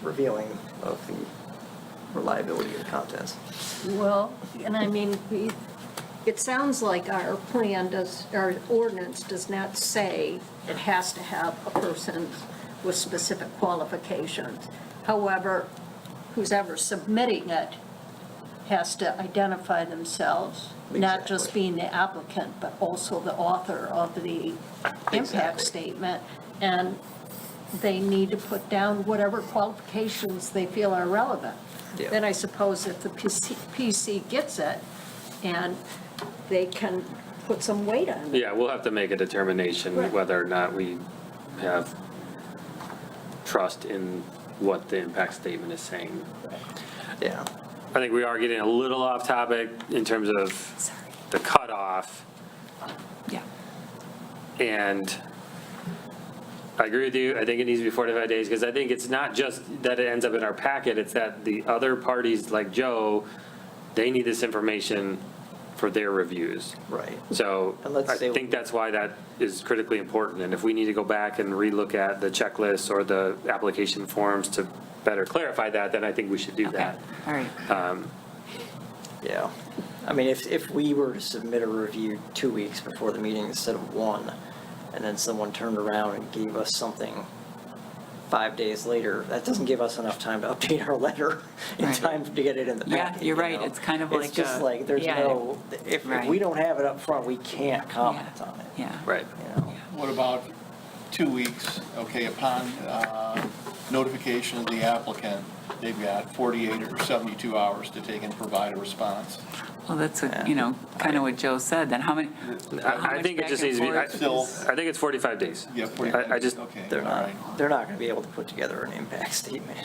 revealing of the reliability of the contents. Well, and I mean, it sounds like our our ordinance does not say it has to have a person with specific qualifications. However, who's ever submitting it has to identify themselves, not just being the applicant, but also the author of the impact statement. And they need to put down whatever qualifications they feel are relevant. Yeah. Then I suppose if the PC gets it, and they can put some weight on it. Yeah, we'll have to make a determination Right. whether or not we have trust in what the impact statement is saying. Yeah. I think we are getting a little off topic in terms of the cutoff. Yeah. And I agree with you. I think it needs to be 45 days because I think it's not just that it ends up in our packet, it's that the other parties like Joe, they need this information for their reviews. Right. So And let's I say- think that's why that is critically important. And if we need to go back and relook at the checklist or the application forms to better clarify that, then I think we should do that. All right. Yeah. I mean, if we were to submit a review 2 weeks before the meeting instead of one, and then someone turned around and gave us something 5 days later, that doesn't give us enough time to update our letter in Right. time to get it in the Yeah, packet. you're you right. know? It's kind of It's like just a- like, there's yeah. no, if Right. we don't have it up front, we can't comment Yeah. on it, Yeah. Right. you know? What about 2 weeks? Okay, upon notification of the applicant, they've got 48 or 72 hours to take and provide a response. Well, that's, kind of what Joe said, then how many? I think it just needs to be, I Still- think it's 45 days. Yeah, 45. I just, Okay, They're all not, right. they're not going to be able to put together an impact statement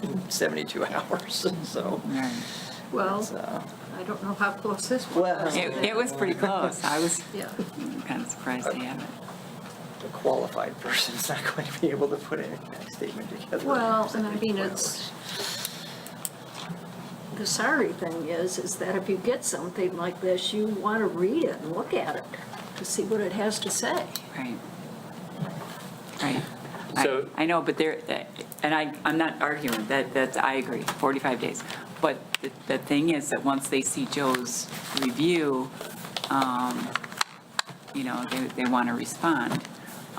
in 72 hours, so. Well, it's, I don't know how close this one Well- was. It was pretty close. I was Yeah. kind of surprised to have it. A qualified person's not going to be able to put an impact statement together. Well, and I mean, it's, the sorry thing is that if you get something like this, you want to read it and look at it to see what it has to say. Right. Right. So- I know, but and I'm not arguing, that's, I agree, 45 days. But the thing is that once they see Joe's review, they want to respond.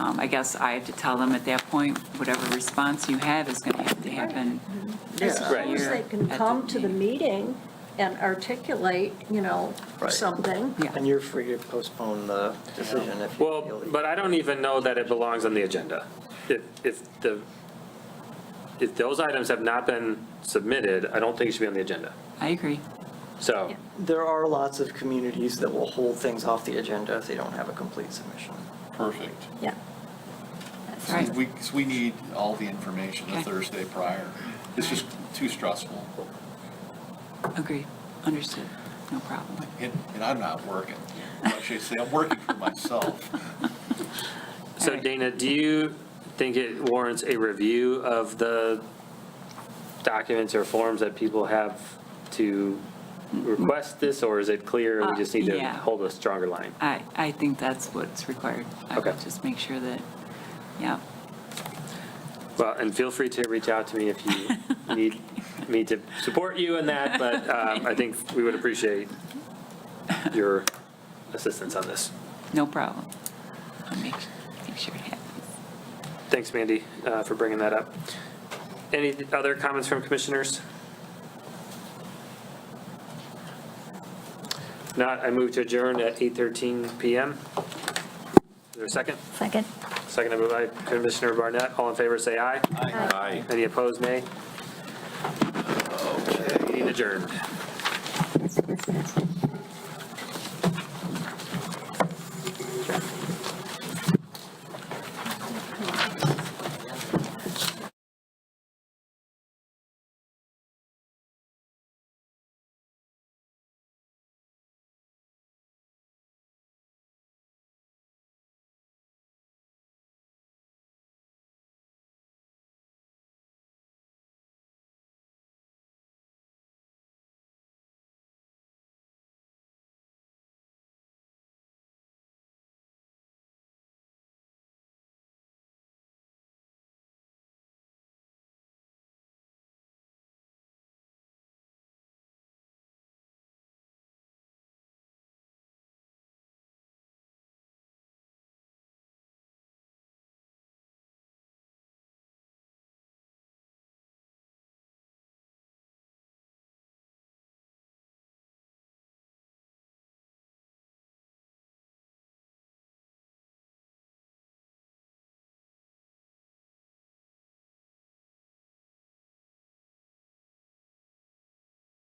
I guess I have to tell them at that point, whatever response you have is going to have to happen. I suppose here they can at come to the meeting and articulate, Right. something. Yeah. And you're free to postpone the decision if you feel. well, but I don't even know that it belongs on the agenda. If those items have not been submitted, I don't think it should be on the agenda. I agree. So, There are lots of communities that will hold things off the agenda if they don't have a complete submission. Perfect. Yeah. That's right. We need all the information the Okay. Thursday prior. It's just too stressful. Agreed. Understood. No problem. And I'm not working. I should say, I'm working for myself. so right. Dana, do you think it warrants a review of the documents or forms that people have to request this, or is it clear we just need to Yeah. hold a stronger line? I think that's what's required. I would Okay. just make sure that, yeah. Well, and feel free to reach out to me if you need me to support you in that, but I think we would appreciate your assistance on this. No problem. I'll make sure it happens. Thanks, Mandy, for bringing that up. Any other comments from commissioners? If not, I move to adjourn at 8:13 PM. Is there a second? Second. Seconded by Commissioner Barnett. All in favor, say aye. Aye. Any opposed, nay? Okay, meeting adjourned.